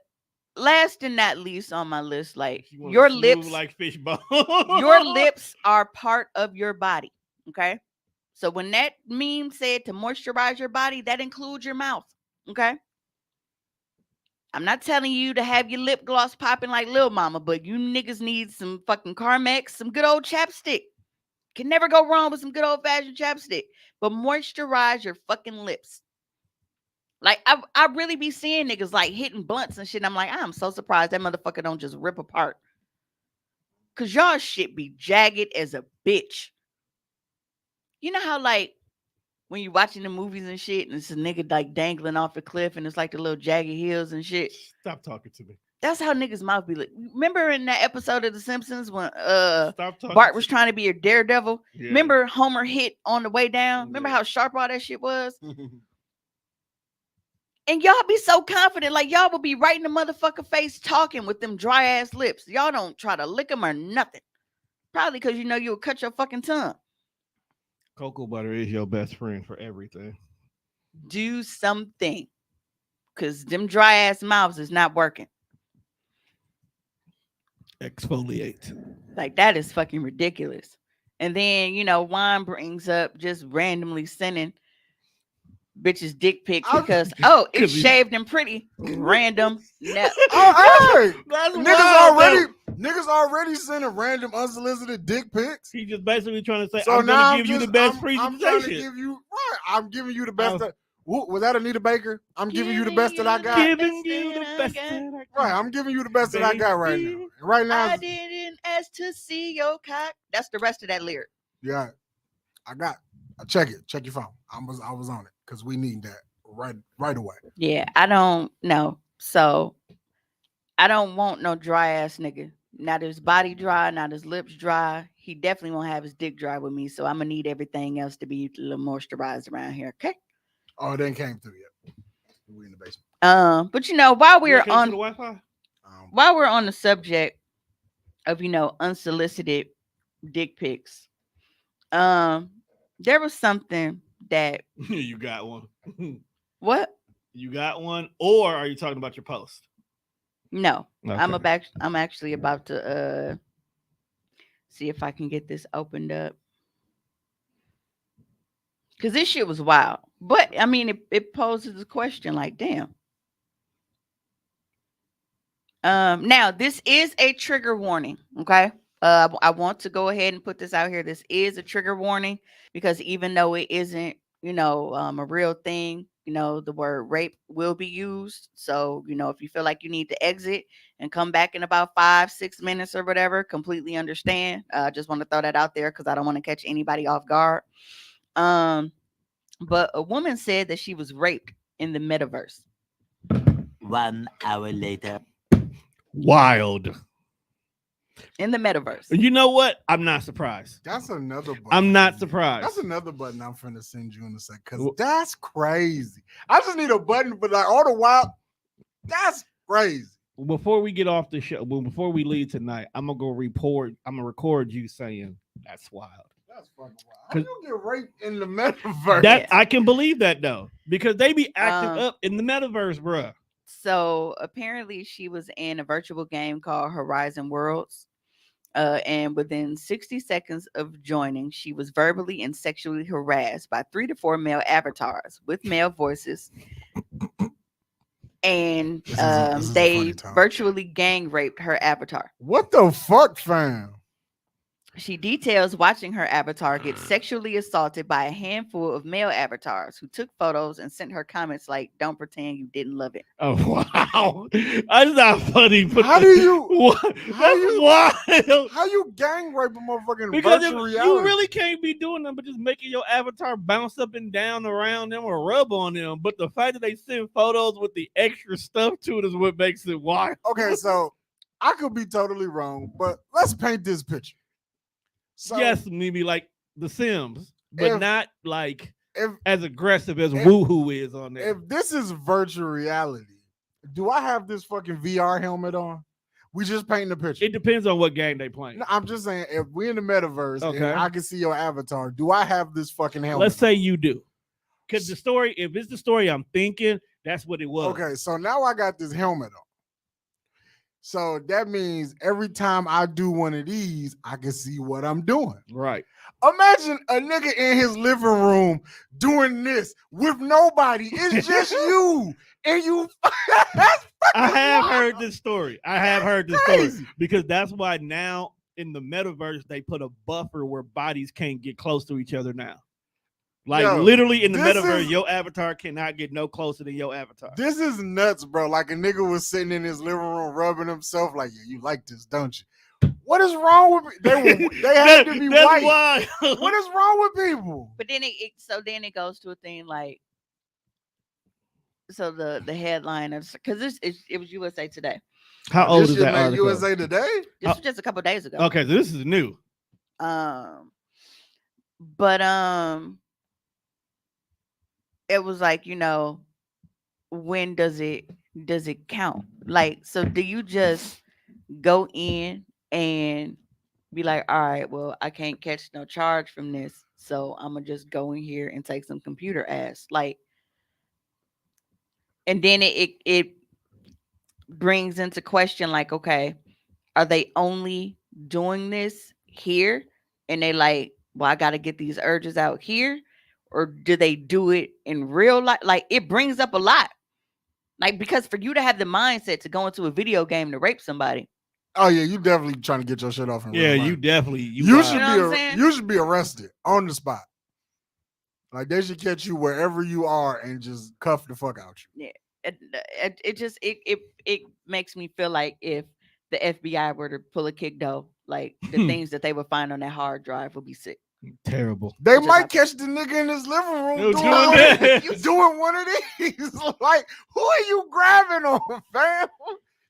last and not least on my list, like You want your smooth lips, like fish bone. your lips are part of your body. Okay. So when that meme said to moisturize your body, that includes your mouth. Okay. I'm not telling you to have your lip gloss popping like Lil Mama, but you niggas need some fucking Carmex, some good old chapstick. Can never go wrong with some good old fashioned chapstick. But moisturize your fucking lips. Like I really be seeing niggas like hitting blunts and shit. I'm like, I'm so surprised that motherfucker don't just rip apart. Cause y'all shit be jagged as a bitch. You know how like when you watching the movies and shit, and it's a nigga like dangling off the cliff, and it's like the little jagged heels and shit. Stop talking to me. That's how niggas' mouth be like. Remember in that episode of The Simpsons when Stop talking. Bart was trying to be a daredevil? Yeah. Remember Homer hit on the way down? Remember Yeah. how sharp all that shit was? And y'all be so confident, like y'all will be right in the motherfucker face talking with them dry ass lips. Y'all don't try to lick them or nothing. Probably because you know you'll cut your fucking tongue. Cocoa butter is your best friend for everything. Do something. Because them dry ass mouths is not working. Exfoliate. Like that is fucking ridiculous. And then, you know, Juan brings up just randomly sending bitches dick pics because it's 'Cause he- shaved and pretty. Random. No. Oh, hey, That's niggas already sending random unsolicited dick pics. He just basically trying to say, So I'm now going to give you the best I'm trying to presentation. give you right. I'm giving you the best. Was that Anita Baker? I'm giving you the Giving best you that I the got. Giving you the that I best got. that I got. Right, I'm giving you the best that I got right now. Baby. And right now, I didn't ask to see your cock. That's the rest of that lyric. yeah, I got. Check it. Check your phone. I was on it because we need that right away. Yeah, I don't know. So I don't want no dry ass nigga. Not his body dry, not his lips dry. He definitely won't have his dick dry with me. So I'm gonna need everything else to be a little moisturized around here. Okay. Oh, it ain't came through yet. We in the basement. But you know, while we're Okay, to on the Wi-Fi? while we're on the subject of, you know, unsolicited dick pics, there was something that You got one. what? You got one? Or are you talking about your post? No. Okay. I'm actually about to see if I can get this opened up. Cause this shit was wild. But I mean it poses a question like, damn. Now this is a trigger warning, okay? I want to go ahead and put this out here. This is a trigger warning because even though it isn't, you know, a real thing, you know, the word rape will be used. So, you know, if you feel like you need to exit and come back in about 5-6 minutes or whatever, completely understand. I just want to throw that out there because I don't want to catch anybody off guard. But a woman said that she was raped in the metaverse. 1 hour later. Wild. In the metaverse. You know what? I'm not surprised. That's another button. I'm not surprised. That's another button I'm finna send you in a second. Cause that's crazy. I just need a button, but like all the while, that's crazy. Before we get off the show, before we leave tonight, I'm gonna record you saying that's wild. That's fucking wild. How you get raped in the metaverse? That I can believe that though, because they be acting up in the metaverse, bruh. So apparently she was in a virtual game called Horizon Worlds. And within 60 seconds of joining, she was verbally and sexually harassed by 3 to 4 male avatars with male voices. And they virtually gang raped her avatar. What the fuck, fam? She details watching her avatar get sexually assaulted by a handful of male avatars who took photos and sent her comments like, "Don't pretend you didn't love it." Oh wow, that's not funny. But How do you? What? That's wild. How you gang rape a motherfucking Because virtual reality? you really can't be doing them, but just making your avatar bounce up and down around them or rub on them. But the fact that they send photos with the extra stuff to it is what makes it wild. Okay, so I could be totally wrong, but let's paint this picture. So, yes, maybe like The Sims, but not like as aggressive as Woohoo is on there. If this is virtual reality, do I have this fucking VR helmet on? We just painting the picture. It depends on what game they playing. No, I'm just saying, if we're in the metaverse and Okay. I can see your avatar, do I have this fucking helmet? Let's say you do. Because the story, if it's the story I'm thinking, that's what it was. Okay, so now I got this helmet on. So that means every time I do one of these, I can see what I'm doing. Right. Imagine a nigga in his living room doing this with nobody. It's just you. And you I have heard this story. crazy. Because that's why now in the metaverse they put a buffer where bodies can't get close to each other now. Like Yo, literally in the this metaverse, is- your avatar cannot get no closer than your avatar. This is nuts, bro. Like a nigga was sitting in his living room rubbing himself like, yeah, you like this, don't you? What is wrong with they had to be That's white. why. What is wrong with people? But then it goes to a thing like, so the headline is because it was USA Today. How old This is shit that made article? USA Today? This was just a couple days ago. Okay, so this is new. But it was like, when does it count? Like, so do you just go in and be like, all right, well, I can't catch no charge from this, so I'm gonna just go in here and take some computer ass, like, and then it brings into question, like, okay, are they only doing this here, and they like, well, I got to get these urges out here, or do they do it in real life? Like, it brings up a lot, like, because for you to have the mindset to go into a video game to rape somebody, Oh yeah, you definitely trying to get your shit off in Yeah, real life. you definitely You wild. should You know what I'm saying? you should be arrested on the spot. Like they should catch you wherever you are and just cuff the fuck out you. it makes me feel like if the FBI were to pull a kick though, like the things that they would find on that hard drive would be sick. Terrible. They Just might like- catch the nigga in his living room No, doing, doing one that. of, doing one of these. Like, who are you grabbing on, fam?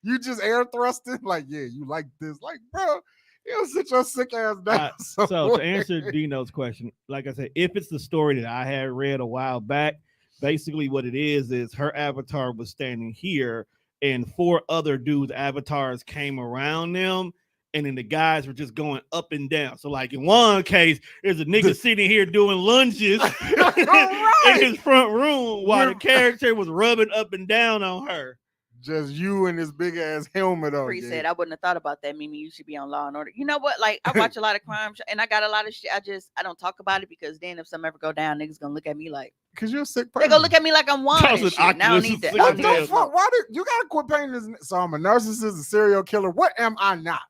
You just air thrusting? Like, yeah, you like this. Like, bro, you sit your sick ass down. So to somewhere. answer Dino's question, like I said, if it's the story that I had read a while back, basically what it is her avatar was standing here and 4 other dudes' avatars came around them. And then the guys were just going up and down. So, like in one case, there's a nigga sitting here doing lunges in his front room while the character was rubbing up and down on her. Just you and this big ass helmet on. Free Yeah. said, I wouldn't have thought about that. Mimi, you should be on Law and Order. You know what? Like, I watch a lot of crime and I got a lot of shit. I don't talk about it because then if something ever go down, niggas gonna look at me like, Cause you're a sick they person. gonna look at me like I'm one. Charles And is shit. Now I Oculus don't need is that. sick I What don't the need that. as fuck? Why did you gotta quit painting this? So I'm a narcissist, a serial killer. What am I not?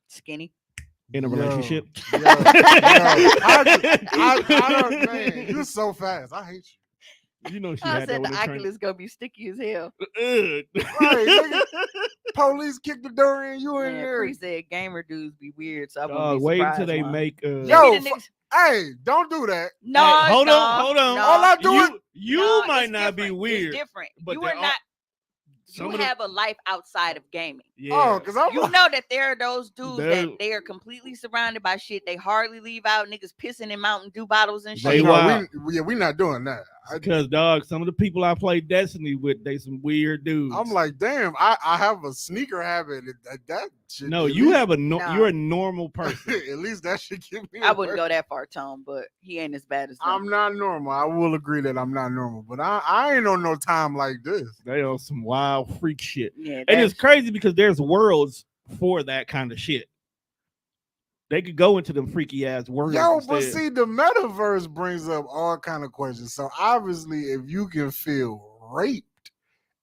Skinny. In a relationship. Yo, I don't, man, you're so fast. I hate You know she I had that said with the the train. Oculus gonna be sticky as hell. you. Right, nigga. Police kick the door in, you in Man, there. Free said gamer dudes be weird, so I wouldn't Dog, be wait surprised. until they why. make Yo, Maybe the niggas- Hey, don't do that. no, Hey, hold no, on. no. All I do is You No, might it's not be different. weird. It's different. but You there are are- not. some You of the- have a life outside of gaming. Yeah. Oh, because I'm You know that there are those dudes Dude. that they are completely surrounded by shit. They hardly leave out. Niggas pissing in Mountain Dew bottles and They shit. wild. we not doing that. Because dog, some of the people I play Destiny with, they some weird dudes. I'm like, damn, I have a sneaker habit. That shit. no, at you least- have a Nah. you're a normal person. At least that should give me. I wouldn't go that far, Tone, but he ain't as bad as them. I'm not normal. I will agree that I'm not normal, but I ain't on no time like this. They on some wild freak shit. Yeah, And it's that's- crazy because there's worlds for that kind of shit. They could go into them freaky ass worlds. Yo, but instead. see, the metaverse brings up all kind of questions. So obviously, if you can feel raped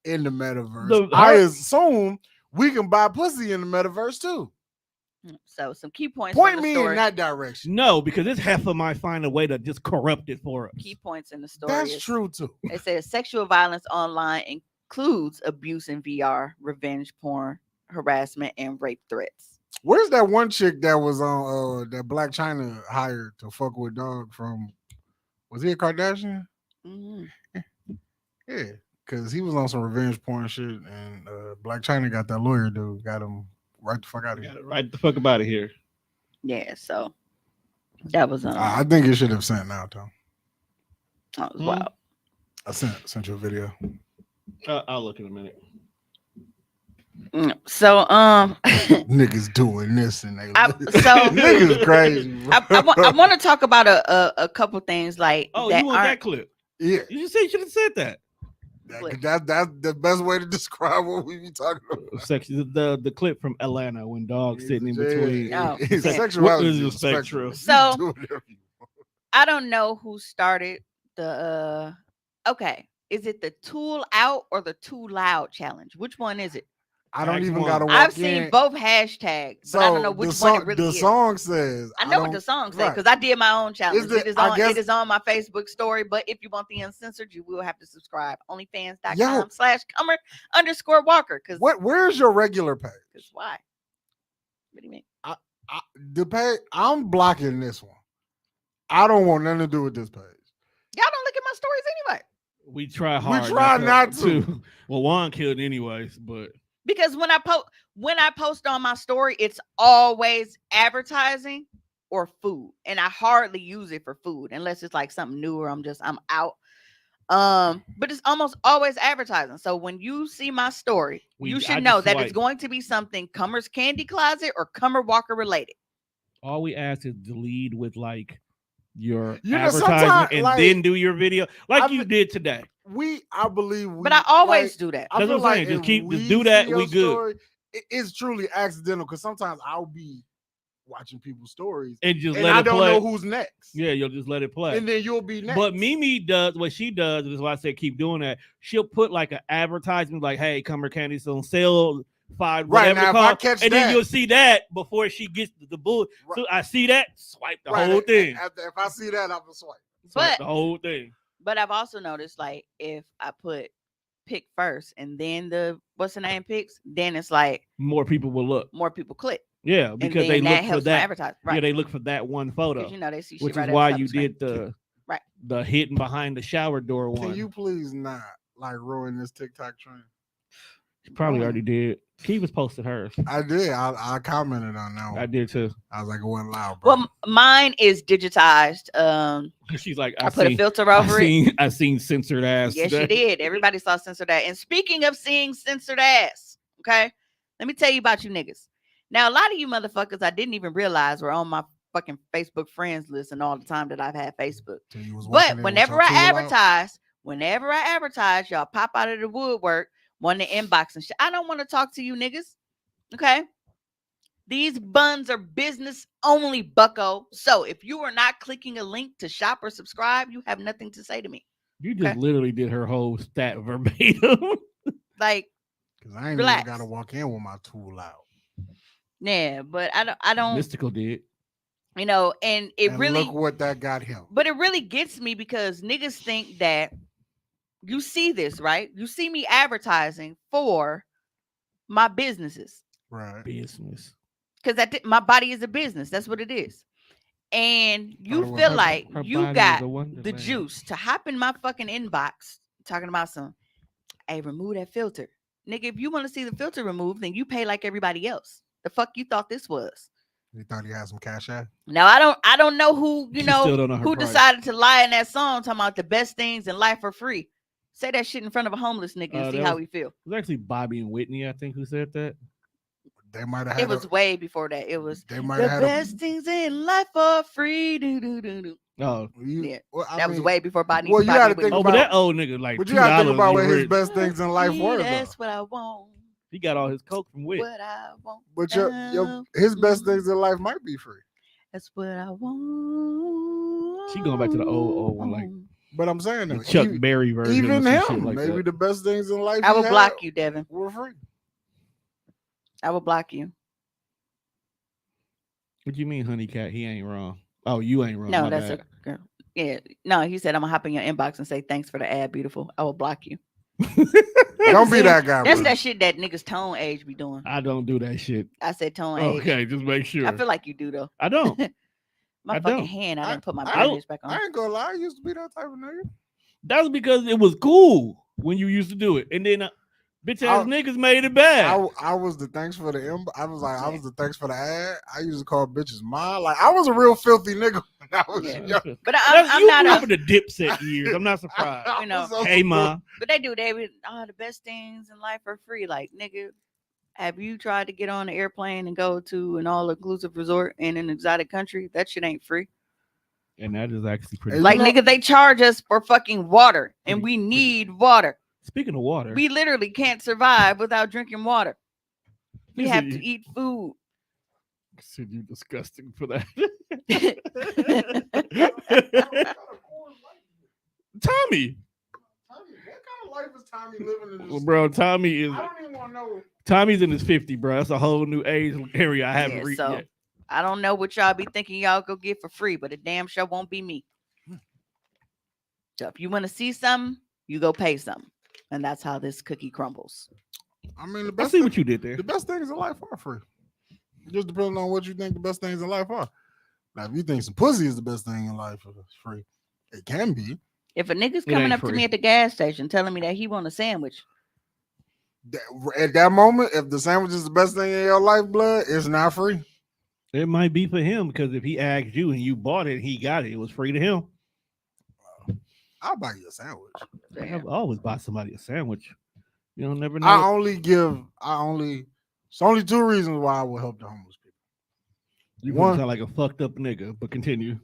in the metaverse, I assume we can buy pussy in the metaverse too. So some key points. Point from the me story. in that direction. No, because this heifer might find a way to just corrupt it for us. Key points in the story. That's is- true too. They said sexual violence online includes abuse in VR, revenge porn, harassment, and rape threats. Where's that one chick that was on that Black China hired to fuck with dog from? Was he a Kardashian? Mhm. Yeah, because he was on some revenge porn shit, and Black China got that lawyer dude, got him right the fuck out of here. Right the fuck about it here. Yeah, so that was I think it should have sent now, Tom. that was wild. I sent you a video. I'll look in a minute. So Niggas doing this and they so niggas crazy. Bro. I want to talk about a couple things like Oh, that you want aren't- that clip? Yeah, You should have said that. Clip. That's the best way to describe what we be talking about. Section the clip from Atlanta when dogs sitting in between. Oh, His yeah. sexuality What is the is a spectrum. spectrum? You So can do whatever you want. I don't know who started the okay. Is it the tool out or the too loud challenge? Which one is it? I don't Ask even one. gotta walk I've in. seen both hashtags, but I don't know So which one it really the is. song says I know what the song says right. because I did my own challenge. the- It is I on guess- it is on my Facebook story. But if you want the uncensored, you will have to subscribe. Yo. Onlyfans.com/Comer_Walker. Because Where's your regular page? why? What do you mean? The page I'm blocking this one. I don't want nothing to do with this page. Y'all don't look at my stories anyway. We try hard. try not to. Well, Juan killed anyways, but Because when I post on my story, it's always advertising or food, and I hardly use it for food unless it's like something new or I'm out. But it's almost always advertising. So when you see my story, you I should know just that it's swipe. going to be something Cummer's Candy Closet or Cummer Walker related. all we ask is to lead with like your You know, advertisement sometimes, and like, then do your video like I you mean- did today. I believe we But I always like, do that. I That's feel what I'm saying. like Just if keep- just we do that, see your we good. story, it's truly accidental because sometimes I'll be watching people's stories And just and let I it don't play. know who's next. Yeah, you'll just let it play. And then you'll be next. But Mimi does what she does is why I said keep doing that. She'll put like an advertisement like, "Hey, Cumber Candy's on sale, $5, Right, whatever now, it if I costs," catch and then that- you'll see that before she gets the bull. Right. So I see that, swipe the Right, whole and- thing. and if I see that, I'm gonna swipe. Swipe But the whole thing. But I've also noticed, like, if I put pick first and then the what's the name picks, then it's like More people will look. more people click. Yeah, And because then they that look for helps my that. advertising. Right. Yeah, they look for that one photo, Because you know they see shit which right is why outside you the screen. did the Right. the hidden behind the shower door one. Can you please not like ruin this TikTok trend? You probably Ruin. already did. Key was posted hers. I did. I commented on that one. I did too. I was like, it wasn't loud, bro. Well, mine is digitized. She's like, I put a filter over it. I seen censored ass. Yes, she today. did. Everybody saw censored ass. And speaking of seeing censored ass, okay, let me tell you about you niggas. Now, a lot of you motherfuckers I didn't even realize were on my fucking Facebook friends list and all the time that I've had Facebook. So you was walking But in with whenever your I tool out? advertise, y'all pop out of the woodwork, want to inbox and shit. I don't want to talk to you niggas. Okay. These buns are business only, bucko. So if you are not clicking a link to shop or subscribe, you have nothing to say to me. You just Okay. literally did her whole stat verbatim. Like, Cause I ain't Relax. even gotta walk in with my tool out. yeah, but I don't, Mystical did. you know, and it And really, look what that got him. but it really gets me because niggas think that you see this, right? You see me advertising for my businesses. Right. Business. Because my body is a business. That's what it is. And you Her- feel her- like her you body is got a wonderland. the juice to hop in my fucking inbox talking about some, hey, remove that filter. Nigga, if you want to see the filter removed, then you pay like everybody else. The fuck you thought this was? You thought he had some cash out? Now I don't know who, She still don't know her who price. decided to lie in that song talking about the best things in life are free. Say that shit in front of a homeless nigga and see that how was- we feel. It was actually Bobby and Whitney, I think, who said that. They might have had It was way before that. It was they might the have had best things in life are free. Do, do, do, do. Oh, Yeah, I that was mean, way before Bobby. well, you Bobby gotta Whitney. think oh, but that old nigga like But you gotta think $2 about what he his rich. best things in life were, though. That's what I want. He got all his coke from Whit. What I want. But his best things in life might be free. That's what I want. She going back to the old one, like But I'm saying the though, Chuck even, Berry version. even or some shit him, like maybe that. the best things in life I he will had block you, Devin. were free. I will block you. What you mean, honey cat? He ain't wrong. Oh, you ain't wrong. No, my that's bad. a girl. Yeah. No, he said I'm gonna hop in your inbox and say thanks for the ad, beautiful. I will block you. Don't be that guy. That's bro. that shit that niggas tone age be doing. I don't do that shit. I said tone age. Okay, just make sure. I feel like you do though. I don't. My I fucking don't. hand. I didn't put my I bandage back I on. ain't gonna lie, I used to be that type of nigga. That's because it was cool when you used to do it, and then bitch ass niggas made it bad. I was the thanks for the I was the thanks for the ad. I used to call bitches mine. Like I was a real filthy nigga when I was Yeah. young. But I'm you not grew a. up in the Dipset years. I'm not surprised. You know, was on Hey, some- ma. But they do. They would. Oh, the best things in life are free. Like nigga, have you tried to get on an airplane and go to an all-inclusive resort in an exotic country? That shit ain't free. And that is actually pretty. Hey, Like you know- nigga, they charge us for fucking water, and we need water. Speaking of water, We literally can't survive without drinking water. We You have said to eat food. said you disgusting for that. Tommy, What kind of life is Tommy living in? well, bro, Tommy is I don't even want to know. Tommy's in his 50, bro. That's a whole new age area I haven't Yeah, reached so yet. I don't know what y'all be thinking y'all go get for free, but it damn sure won't be me. So if you want to see something, you go pay something. And that's how this cookie crumbles. I mean, the I best see thing, what you did there. the best things in life are free. It just depends on what you think the best things in life are. Now, if you think some pussy is the best thing in life, it's free. It can be. If a nigga's It coming ain't up to free. me at the gas station telling me that he want a sandwich, At that moment, if the sandwich is the best thing in your life, blood, it's not free. It might be for him because if he asked you and you bought it, he got it. It was free to him. I'll buy you a sandwich. I always buy somebody a sandwich. You don't never know. It's only two reasons why I will help the homeless people. You One- sound like a fucked up nigga, but continue.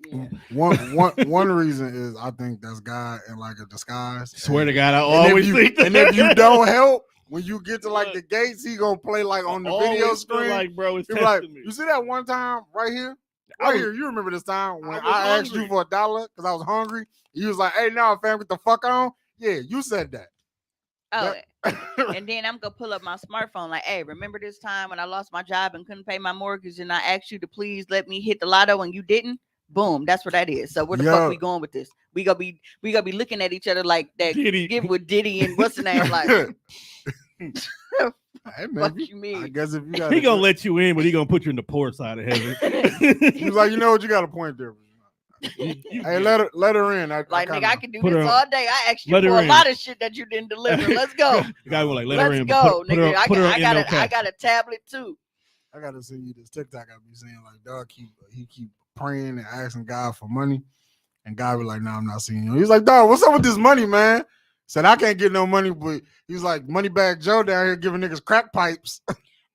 One reason is I think that's God in like a disguise. Swear to God, I And always if you, think that. and if you don't help, when you get to like the gates, he gonna play like on the video Always feel screen. like, bro, it's He be like, testing me. you see that one time right here? I Right was- here, you remember this time when I was I asked you hungry. for $1 because I was hungry? You was like, hey, now fam, get the fuck on. Yeah, you said that. oh, That- and then I'm gonna pull up my smartphone like, hey, remember this time when I lost my job and couldn't pay my mortgage and I asked you to please let me hit the lotto and you didn't? Boom, that's what that is. So where the Yeah. fuck we going with this? We gonna be looking at each other like that Diddy. give with Diddy and what's the name like? hey, What maybe. you I mean? guess if you got He gonna let you in, but he gonna put you in the poor side of heaven. He was like, you know what, you got a point there. Hey, let her in. Like nigga, I can do Put this her- all day. I asked you let for her a in. lot of shit that you didn't deliver. Let's go. The guy was like, let her Let's in. go, But put her, nigga. put her I in got no it. I cap. got a tablet too. I gotta send you this TikTok I be seeing. Like, dog, he keep praying and asking God for money, and God be like, "No, I'm not seeing you." He's like, "Dog, what's up with this money, man?" Said, "I can't get no money," but he's like, "Moneybag Joe down here giving niggas crack pipes."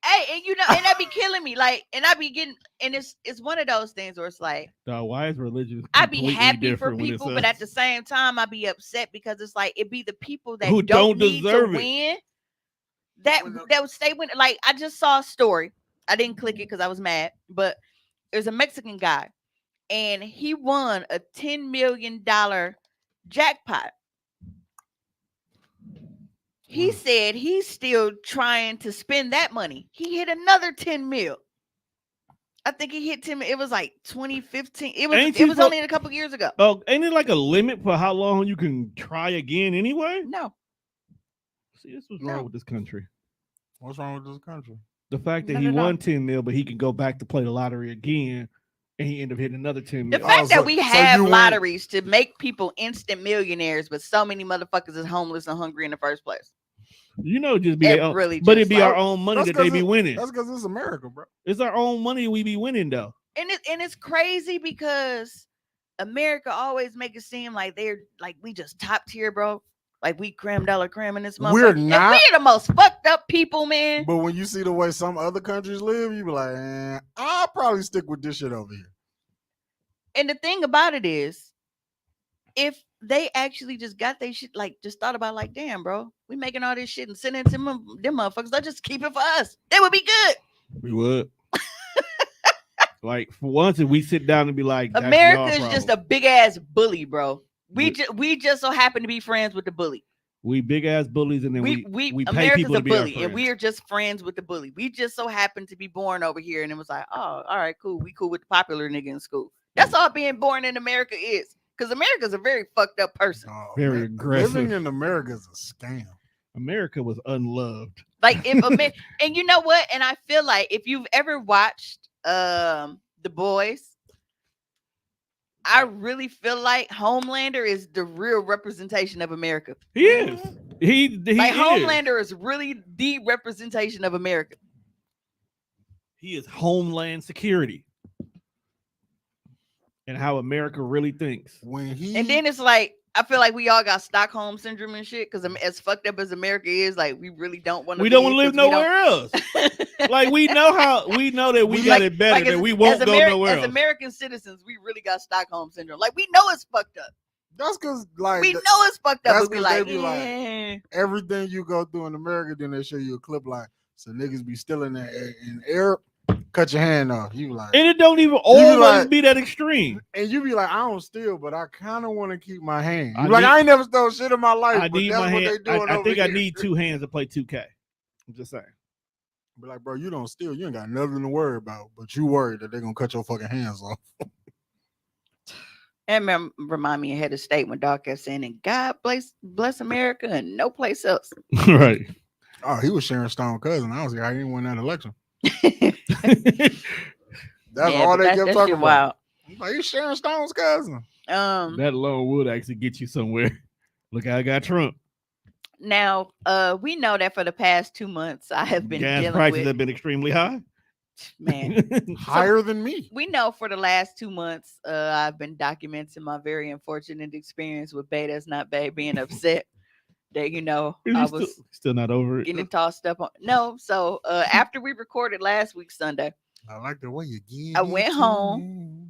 Hey, and you know, and that be killing me. Like, and I be getting, and it's one of those things where it's like Dog, why is religion? I be completely happy for different when it's people, but at the same time, I be upset because it's like it be the people that Who don't don't need to deserve it. win that would stay winning. Like I just saw a story. I didn't click it because I was mad, but there's a Mexican guy, and he won a $10 million jackpot. He said he's still trying to spend that money. He hit another 10 mil. I think he hit 10. It was like 2015. It Ain't was you so- only a couple years ago. Oh, ain't it like a limit for how long you can try again anyway? No. See, this was No. wrong with this country. What's wrong with this country? The fact that Not he at all. won 10 mil, but he can go back to play the lottery again, and he ended up hitting another 10 The mil. fact so- that we so have you win- lotteries to make people instant millionaires, but so many motherfuckers is homeless and hungry in the first place. You know, just be It their own, really but just it be our like- own money That's that they 'cause be winning. That's because it's America, bro. It's our own money we be winning though. And it's crazy because America always make it seem like they're like we just top tier, bro. Like we creme de la creme in this motherfucker. We're And not. we're the most fucked up people, man. But when you see the way some other countries live, you be like, I'll probably stick with this shit over here. And the thing about it is, if they actually just got their shit, like just thought about, like, damn, bro, we making all this shit and sending it to them motherfuckers. They'll just keep it for us. They would be good. We would. Like for once, if we sit down and be like, that's America y'all is just problem. a big ass bully, bro. We- We just so happen to be friends with the bully. we big ass bullies, and then we pay America's people a to be our bully, and friends. we are just friends with the bully. We just so happen to be born over here, and it was like, oh, all right, cool. We cool with the popular nigga in school. That's all being born in America is, because America's a very fucked up person. Oh, Very man, aggressive. Living in America is a scam. America was unloved. Like if and you know what? And I feel like if you've ever watched The Boys, I really feel like Homelander is the real representation of America. He is. He Like is. Homelander is really the representation of America. He is Homeland Security, and how America really thinks. When he And then it's like I feel like we all got Stockholm syndrome and shit because as fucked up as America is, like we really don't want to. We don't want to live nowhere else. Like we know that we got it better, that we won't go nowhere as else. American citizens, we really got Stockholm syndrome. Like we know it's fucked up. That's because like We know it's fucked up, that's but we 'cause like, they be like, eh. everything you go through in America, then they show you a clip like, so niggas be stealing that in Arab, cut your hand off. You be like, And it don't even be always like- be that extreme. and you be like, I don't steal, but I kind of want to keep my hand. You I like, need- I ain't never stole shit in my life, I but need that's my what hand. they doing I over think here. I need 2 hands to play 2K. I'm just saying. Be like, bro, you don't steal. You ain't got nothing to worry about, but you worried that they're gonna cut your fucking hands off. And remind me ahead of state when Doc kept saying, and God bless America and no place else. Right. Oh, he was Sharon Stone cousin. I was like, I didn't win that election. That's all they kept talking shit about. wild. I'm like, he's Sharon Stone's cousin. That alone would actually get you somewhere. Look how I got Trump. Now, we know that for the past 2 months I have been Gas dealing prices with, have been extremely high. man. Higher than me. We know for the last 2 months, I've been documenting my very unfortunate experience with Bay That's Not Bay being upset that, Is I he was still not over it? getting it tossed up on. No, so after we recorded last week Sunday, I like the way you give. I it went to home. me.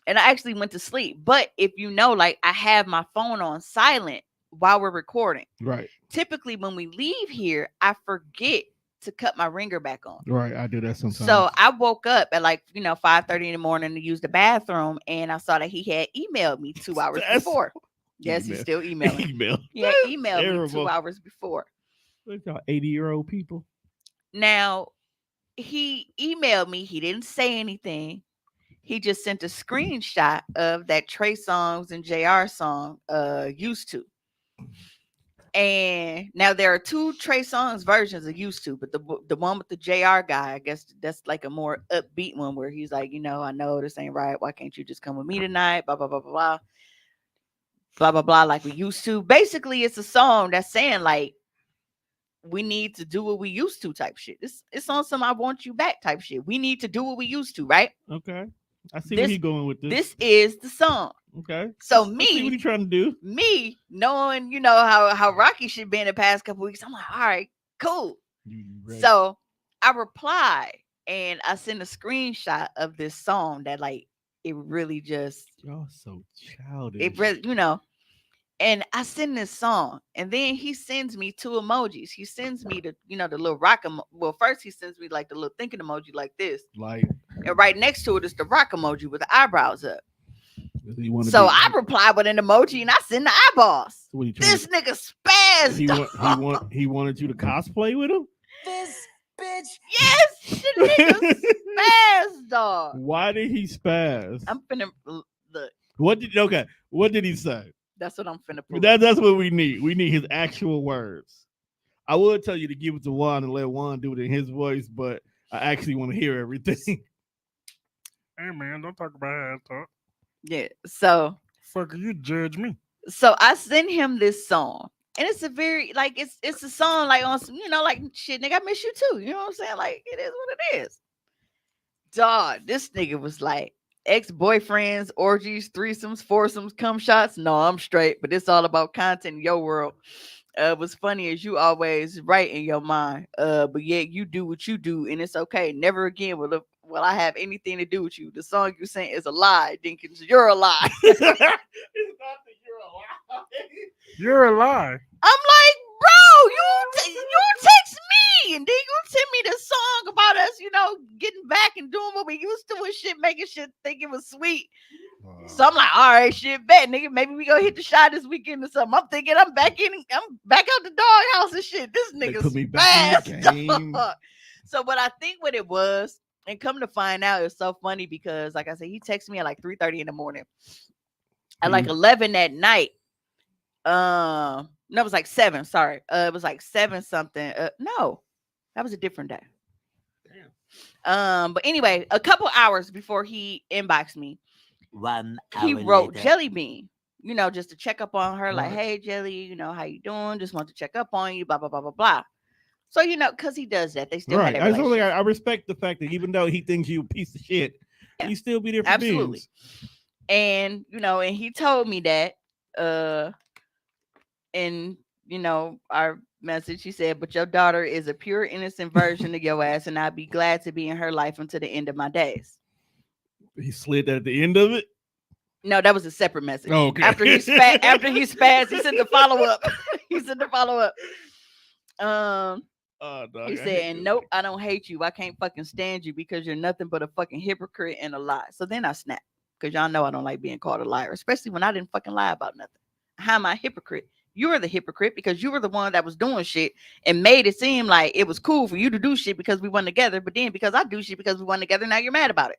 and I actually went to sleep. But if like I have my phone on silent while we're recording. Right. Typically, when we leave here, I forget to cut my ringer back on. Right. I do that sometimes. So I woke up at 5:30 in the morning to use the bathroom, and I saw that he had emailed me 2 hours That's- before. Yes, he's Email. still emailing. Email. He had That's emailed me 2 terrible. hours before. Look at 80-year-old people. Now, he emailed me. He didn't say anything. He just sent a screenshot of that Trey Songz and JR song, Used To. And now there are 2 Trey Songz versions of Used To, but the one with the JR guy, I guess that's like a more upbeat one where he's like, I know this ain't right. Why can't you just come with me tonight? Blah, blah, blah, blah, blah. Blah, blah, blah, like we used to. Basically, it's a song that's saying like, we need to do what we used to type shit. It's on some I want you back type shit. We need to do what we used to, right? Okay. I see where he's going with this. This is the song. Okay. So I see what me, you trying to do. knowing, how rocky shit been the past couple weeks, I'm like, all right, cool. You ready? So I reply and I send a screenshot of this song that like it really just Y'all so childish. it really, and I send this song, and then he sends me 2 emojis. He sends me the little rock well, first he sends me like the little thinking emoji like this, Like, and right next to it is the rock emoji with the eyebrows up. he wanna So be- I reply with an emoji and I send the eyeballs. what he trying This to- nigga spazzed. he wanted you to cosplay with him? This bitch. Yes, the nigga spazzed, dog. Why did he spaz? I'm finna look. What did he say? That's what I'm finna pull. That's what we need. We need his actual words. I would tell you to give it to Juan and let Juan do it in his voice, but I actually want to hear everything. Hey man, don't talk about how I talk. Yeah. So Fuck you, judge me. I send him this song. And it's a very it's a song like on some, like shit, nigga, I miss you too. You know what I'm saying? Like it is what it is. Dog, this nigga was like ex-boyfriends, orgies, threesomes, foursomes, cum shots. No, I'm straight, but it's all about content in your world. Was funny as you always right in your mind. But yet you do what you do, and it's okay. Never again will I have anything to do with you. The song you sent is a lie, Dinkins. You're a lie. It's not that you're alive. You're a lie. I'm like, bro, you text me, and then you send me this song about us, getting back and doing what we used to and shit, making shit think it was sweet. So I'm like, all right, shit, bet, nigga. Maybe we gonna hit the shot this weekend or something. I'm thinking I'm back out the doghouse and shit. This They nigga's put me back in the fast, game. dog. So what I think what it was, and come to find out, it's so funny because, like I said, he texted me at like 3:30 in the morning. At like 11 at night. No, it was like 7. Sorry. It was like 7 something. No, that was a different day. Damn. But anyway, a couple hours before he inboxed me, 1 he hour wrote later. Jelly Bean, just to check up on her, like, Right. hey, Jelly, how you doing? Just want to check up on you, blah, blah, blah, blah, blah. So, because he does that, they still Right. had a relationship. I respect the fact that even though he thinks you a piece of shit, Yeah. he still be there for Absolutely. beans. And, and he told me that, in, our message, he said, but your daughter is a pure, innocent version of your ass, and I'd be glad to be in her life until the end of my days. He slid that at the end of it. No, that was a separate message. Okay. After he spazzed, he sent the follow up. He sent the follow up. Oh, dog, He I said, hate and this nope, nigga. I don't hate you. I can't fucking stand you because you're nothing but a fucking hypocrite and a lie. So then I snapped because y'all know I don't like being called a liar, especially when I didn't fucking lie about nothing. How am I a hypocrite? You're the hypocrite because you were the one that was doing shit and made it seem like it was cool for you to do shit because we weren't together. But then because I do shit because we weren't together, now you're mad about it,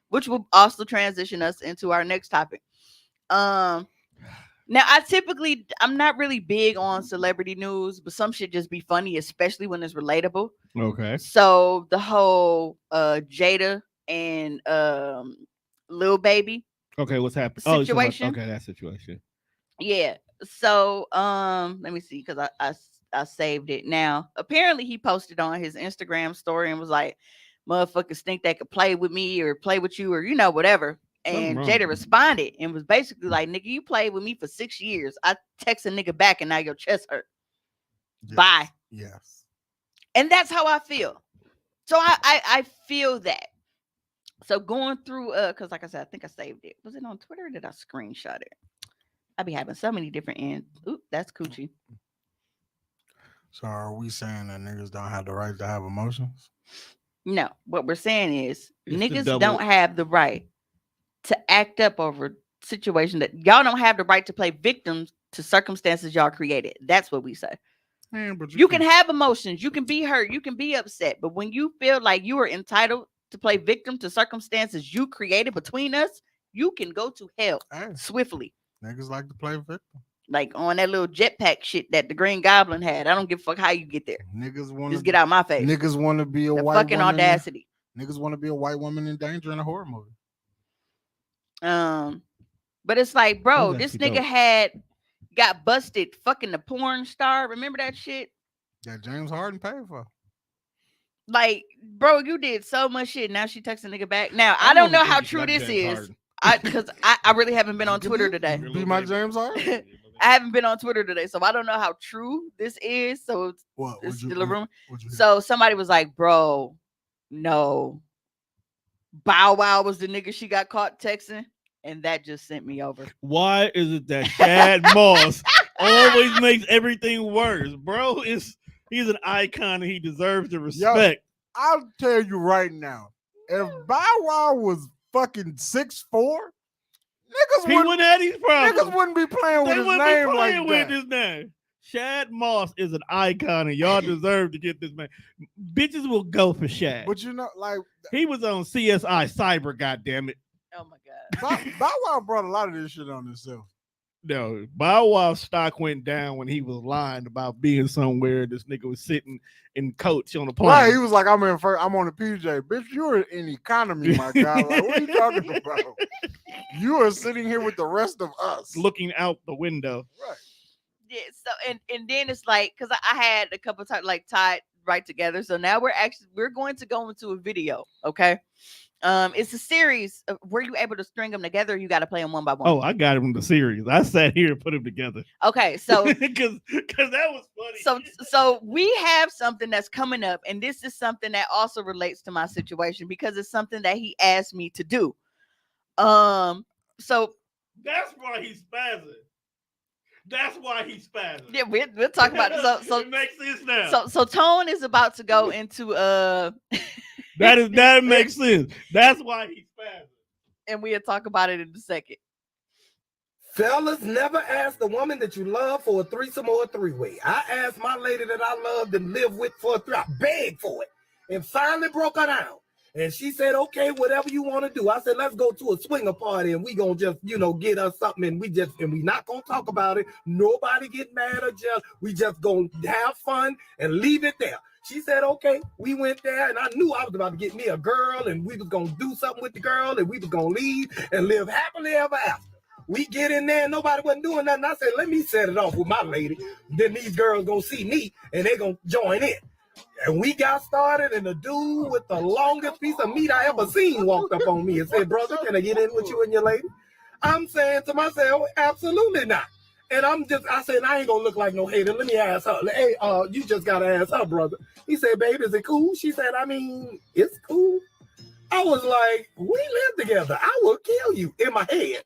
which will also transition us into our next topic. Now I'm not really big on celebrity news, but some shit just be funny, especially when it's relatable. Okay. So the whole Jada and Lil Baby Okay, what's happening? Oh, it's about, situation. okay, that situation. Yeah. So let me see because I saved it. Now apparently he posted on his Instagram story and was like, "Motherfuckers think they could play with me or play with you or whatever." Something And wrong. Jada responded and was basically like, "Nigga, you played with me for 6 years. I text a nigga back and now your chest hurt. Yes. Bye." Yes. And that's how I feel. So I feel that. So going through because like I said, I think I saved it. Was it on Twitter or did I screenshot it? I be having so many different ends. Oop, that's coochie. So are we saying that niggas don't have the right to have emotions? No, what we're saying is It's the niggas double. don't have the right to act up over situation that y'all don't have the right to play victims to circumstances y'all created. That's what we say. Man, but You can have emotions, you can be hurt, you can be upset, but when you feel like you are entitled to play victim to circumstances you created between us, you can go to hell Hey, swiftly. niggas like to play victim. Like on that little jetpack shit that the Green Goblin had. I don't give a fuck how you get there. Niggas want Just get out my face. Niggas want to be a The white fucking woman. audacity. Niggas want to be a white woman in danger in a horror movie. But it's like, bro, That's this actually nigga dope. got busted fucking the porn star. Remember that shit? That James Harden paid for. Like, bro, you did so much shit. Now she texts a nigga back. Now I I'm don't on know the how James true this James is. Harden. Because I really haven't been on Twitter today. Be my James Harden. I haven't been on Twitter today, so I don't know how true this is. So it's What? still a rumor. What'd you hear? So somebody was like, bro, no. Bow Wow was the nigga she got caught texting, and that just sent me over. Why is it that Shad Moss always makes everything worse, bro? He's an icon and he deserves the respect. I'll tell you right now, if Bow Wow was fucking 6'4", He wouldn't have these problems. niggas wouldn't be playing with They his wouldn't be name playing like with that. his name. Shad Moss is an icon, and y'all deserve to get this man. Bitches will go for Shad. But you know, like He was on CSI Cyber, goddammit. Oh my god. Bow Wow brought a lot of this shit on himself. No, Bow Wow's stock went down when he was lying about being somewhere. This nigga was sitting in coach on a plane. Right, he was like, I'm on a PJ. Bitch, you're in economy, my guy. Like, what are you talking about? You are sitting here with the rest of us. Looking out the window. Right. Yeah. So and then it's like because I had a couple times like tied right together. So now we're going to go into a video. Okay. It's a series. Were you able to string them together? Or you got to play them one by one. Oh, I got him in the series. I sat here and put them together. Okay, so because that was funny. So we have something that's coming up, and this is something that also relates to my situation because it's something that he asked me to do. So that's why he's spazzing. That's why he's spazzing. Yeah, we'll talk about it. So it makes sense now. So Tone is about to go into that makes sense. That's why he's spazzing. And we'll talk about it in a second. Fellas, never ask the woman that you love for a threesome or a three-way. I asked my lady that I loved and live with for a three. I begged for it and finally broke her down. And she said, okay, whatever you want to do. I said, let's go to a swinger party and we gonna just, get us something and we not gonna talk about it. Nobody get mad or jealous. We just gonna have fun and leave it there. She said, okay. We went there and I knew I was about to get me a girl and we was gonna do something with the girl and we was gonna leave and live happily ever after. We get in there and nobody wasn't doing nothing. I said, let me set it off with my lady. Then these girls gonna see me and they gonna join in. And we got started, and the dude with the longest piece of meat I ever seen walked up on me and said, brother, can I get in with you and your lady? I'm saying to myself, absolutely not. And I said, I ain't gonna look like no hater. Let me ask her. Hey, you just gotta ask her, brother. He said, babe, is it cool? She said, I mean, it's cool. I was like, we live together. I will kill you in my head.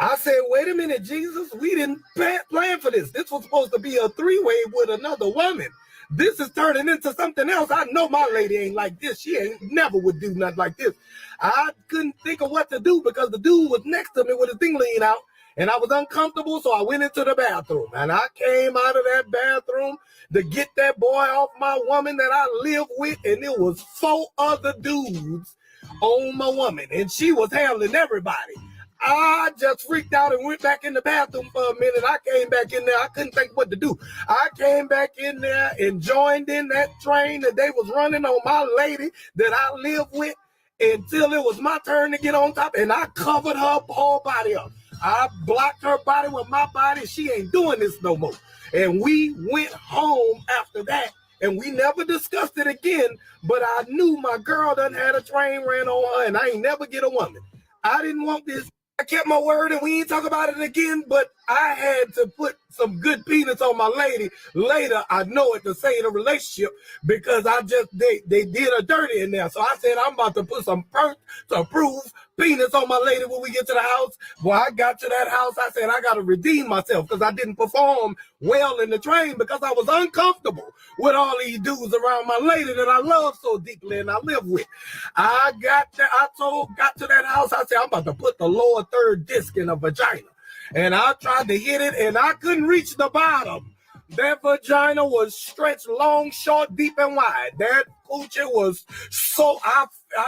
I said, wait a minute, Jesus, we didn't plan for this. This was supposed to be a three-way with another woman. This is turning into something else. I know my lady ain't like this. She ain't never would do nothing like this. I couldn't think of what to do because the dude was next to me with his thing lean out, and I was uncomfortable, so I went into the bathroom. And I came out of that bathroom to get that boy off my woman that I live with, and it was 4 other dudes on my woman, and she was handling everybody. I just freaked out and went back in the bathroom for a minute. I came back in there. I couldn't think what to do. I came back in there and joined in that train that they was running on my lady that I live with until it was my turn to get on top, and I covered her whole body up. I blocked her body with my body. She ain't doing this no more. And we went home after that, and we never discussed it again, but I knew my girl done had a train ran on her, and I ain't never get a woman. I didn't want this. I kept my word and we ain't talk about it again, but I had to put some good peanuts on my lady later. I know it to save the relationship because they did a dirty in there. So I said, I'm about to put some to prove peanuts on my lady when we get to the house. When I got to that house, I said, I got to redeem myself because I didn't perform well in the train because I was uncomfortable with all these dudes around my lady that I love so deeply and I live with. I got to that house. I said, I'm about to put the lower third disc in a vagina. And I tried to hit it and I couldn't reach the bottom. That vagina was stretched long, short, deep, and wide. That coochie was so,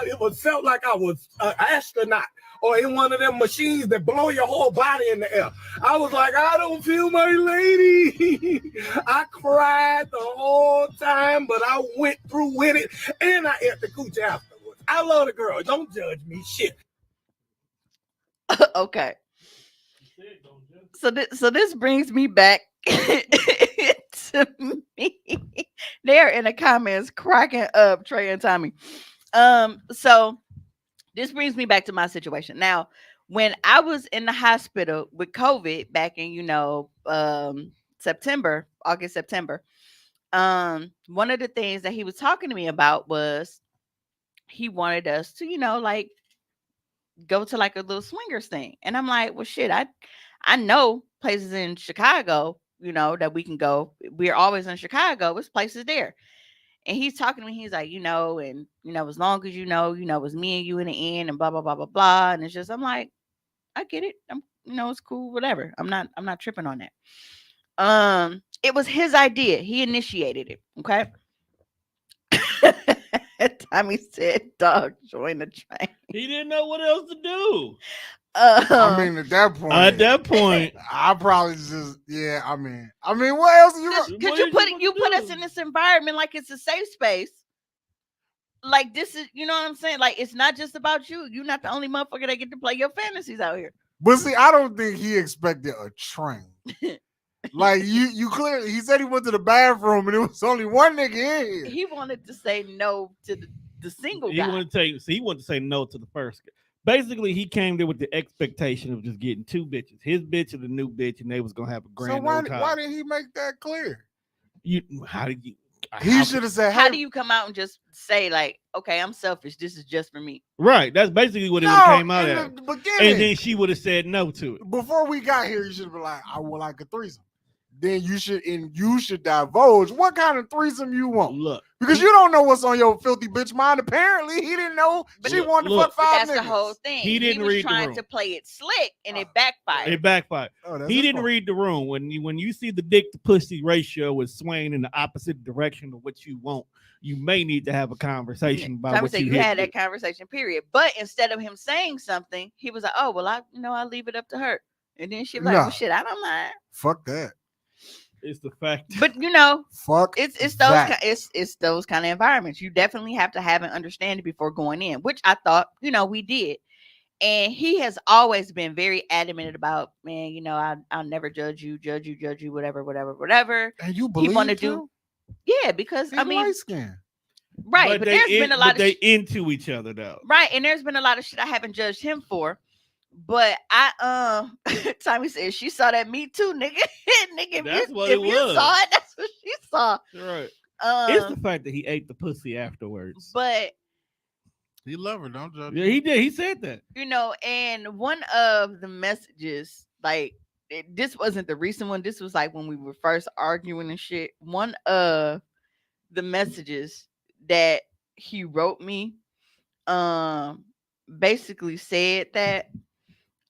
it felt like I was an astronaut or in one of them machines that blow your whole body in the air. I was like, I don't feel my lady. I cried the whole time, but I went through with it and I ate the coochie afterwards. I love the girl. Don't judge me. Shit. Okay. So this brings me back to me. They're in the comments cracking up, Trey and Tommy. So this brings me back to my situation. Now, when I was in the hospital with COVID back in, September, August, September, one of the things that he was talking to me about was he wanted us to, like go to like a little swingers thing. And I'm like, well, shit, I know places in Chicago, that we can go. We're always in Chicago. There's places there. And he's talking to me. He's like, as long as it's me and you in the end and blah, blah, blah, blah, blah. And it's just, I'm like, I get it. It's cool, whatever. I'm not tripping on that. It was his idea. He initiated it. Okay. Tommy said, dog, join the train. He didn't know what else to do. I mean, at that point, I probably just, I mean, what else you? Because you put us in this environment like it's a safe space. Like this is, you know what I'm saying? Like it's not just about you. You're not the only motherfucker that get to play your fantasies out here. But see, I don't think he expected a train. Like you clearly, he said he went to the bathroom and it was only one nigga in here. He wanted to say no to the single guy. He wanted to say no to the first guy. Basically, he came there with the expectation of just getting 2 bitches, his bitch and the new bitch, and they was gonna have a grand old time. Why did he make that clear? He should have said, how do you come out and just say like, okay, I'm selfish. This is just for me. Right. That's basically what it came out at. The and then she would have said no to it. Before we got here, you should have been like, I would like a threesome. Then you should divulge what kind of threesome you want. Look, because you don't know what's on your filthy bitch mind. Apparently, he didn't know she wanted to fuck 5 niggas. That's the whole thing. He didn't read the room. He was trying to play it slick, and it backfired. He didn't read the room. When you see the dick to pussy ratio is swaying in the opposite direction of what you want, you may need to have a conversation about what you had that conversation. Period. But instead of him saying something, he was like, "Oh well, I'll leave it up to her." And then she was like, "Well, shit, I don't mind." Fuck that. It's the fact. But fuck. It's those kind of environments. You definitely have to have an understanding before going in, which I thought, we did. And he has always been very adamant about, man, I'll never judge you, whatever. And you believe he want to do? Yeah, because he's light skin. Right, but there's been a lot of they into each other though. Right, and there's been a lot of shit I haven't judged him for. But Tommy said she saw that Me Too, nigga. Nigga, that's what it was. You saw it, that's what she saw. Right. It's the fact that he ate the pussy afterwards. But He love her, don't judge. Yeah, he did. He said that. And one of the messages, like, this wasn't the recent one. This was like when we were first arguing and shit. One of the messages that he wrote me, um, basically said that,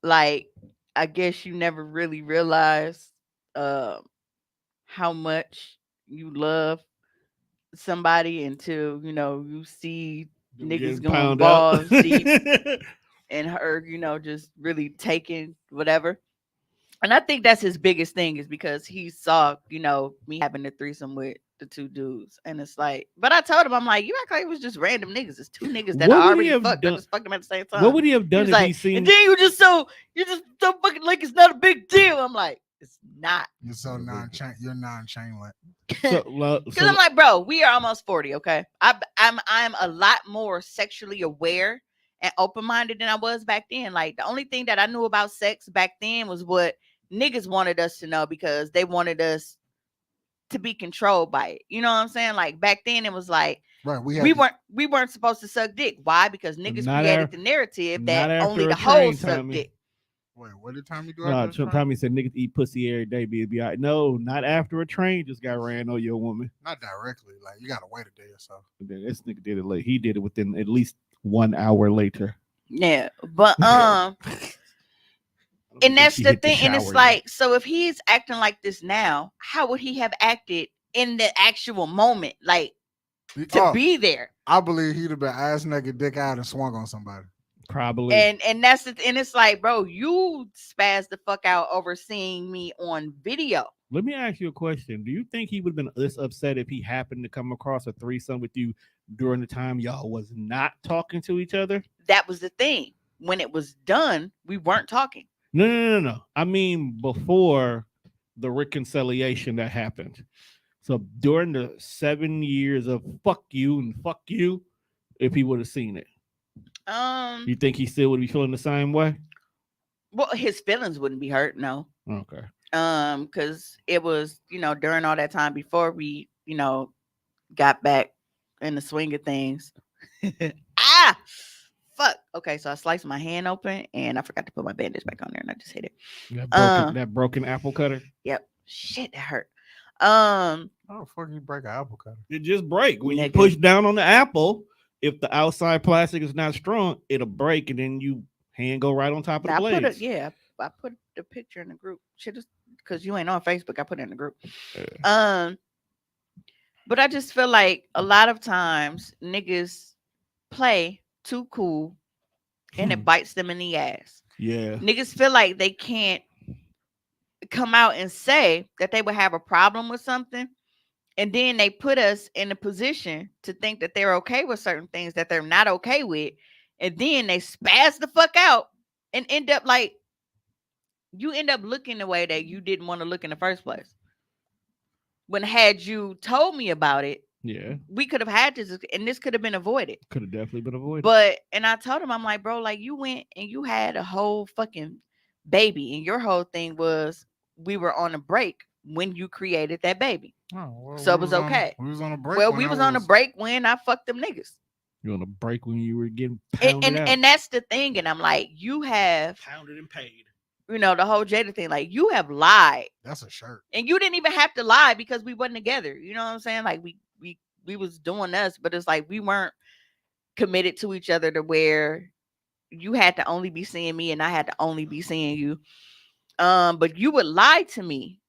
like, I guess you never really realized, um, how much you love somebody until you see Them niggas getting going pound out. balls deep and her, just really taking whatever. And I think that's his biggest thing is because he saw, me having a threesome with the two dudes. And it's like, but I told him, I'm like, you act like it was just random niggas. It's two niggas that What I would he already have fucked. I done? just fucked them at the same What time. would he have He done was if he like, seen? and then you just so fucking like it's not a big deal. I'm like, it's not. You're so non-chain. You're non-chain link. So, Because I'm like, bro, we are almost 40, okay? I'm a lot more sexually aware and open minded than I was back then. Like the only thing that I knew about sex back then was what niggas wanted us to know because they wanted us to be controlled by it. You know what I'm saying? Like back then it was like Right. we weren't supposed to suck dick. Why? Because niggas Not created af- the narrative not that after only a the train, hoes suck Tommy. dick. Wait, what did Tommy do? No, after the train? Tommy said niggas eat pussy every day, be all right. No, not after a train just got ran on your woman. Not directly. Like you gotta wait a day or so. This nigga did it late. He did it within at least 1 hour later. Yeah. But and that's the thing. And it's like, so if he's acting like this now, how would he have acted in the actual moment? Like to be there. I believe he'd have been ass naked, dick out, and swung on somebody. Probably. And that's the and it's like, bro, you spazzed the fuck out over seeing me on video. Let me ask you a question. Do you think he would have been this upset if he happened to come across a threesome with you during the time y'all was not talking to each other? That was the thing. When it was done, we weren't talking. No. I mean, before the reconciliation that happened. So during the 7 years of fuck you and fuck you, if he would have seen it, you think he still would be feeling the same way? Well, his feelings wouldn't be hurt, no. Okay. Because it was, during all that time before we, got back in the swing of things. Fuck. Okay, so I sliced my hand open and I forgot to put my bandage back on there and I just hit it. That broken apple cutter? Yep. Shit, that hurt. How the fuck you break an apple cutter? It just break. When you Nigga. push down on the apple, if the outside plastic is not strong, it'll break and then you hand go right on top of the blades. I put the picture in the group. Shit is because you ain't on Facebook. I put it in the group. Yeah. But I just feel like a lot of times niggas play too cool and it bites them in the ass. Yeah. Niggas feel like they can't come out and say that they would have a problem with something. And then they put us in a position to think that they're okay with certain things that they're not okay with. And then they spaz the fuck out and end up like, you end up looking the way that you didn't want to look in the first place. When had you told me about it, Yeah. we could have had this and this could have been avoided. Could have definitely been avoided. But, and I told him, I'm like, bro, like you went and you had a whole fucking baby. And your whole thing was we were on a break when you created that baby. Oh, well, So it was okay. We was on a break. Well, we was on a break when I fucked them niggas. You're on a break when you were getting pounded out. And that's the thing. And I'm like, you have Pounded and paid. the whole Jada thing. Like you have lied. That's a shirt. And you didn't even have to lie because we wasn't together. You know what I'm saying? Like we was doing us, but it's like we weren't committed to each other to where you had to only be seeing me and I had to only be seeing you. But you would lie to me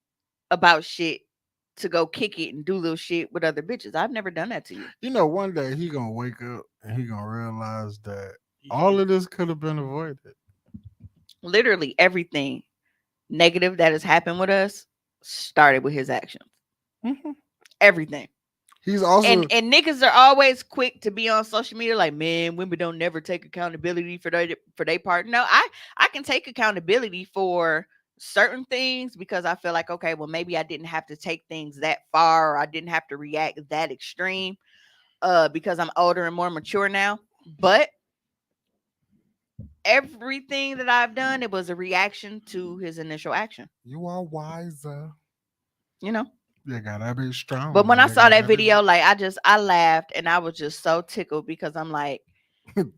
about shit to go kick it and do little shit with other bitches. I've never done that to you. You know, one day he gonna wake up and he gonna realize that all of this could have been avoided. Literally everything negative that has happened with us started with his actions. Mm-hmm. Everything. He's also and niggas are always quick to be on social media like, man, women don't never take accountability for their part. No, I can take accountability for certain things because I feel like, okay, well, maybe I didn't have to take things that far or I didn't have to react that extreme because I'm older and more mature now. But everything that I've done, it was a reaction to his initial action. You are wiser. You know? You gotta be strong. But when I saw that video, like I laughed and I was just so tickled because I'm like,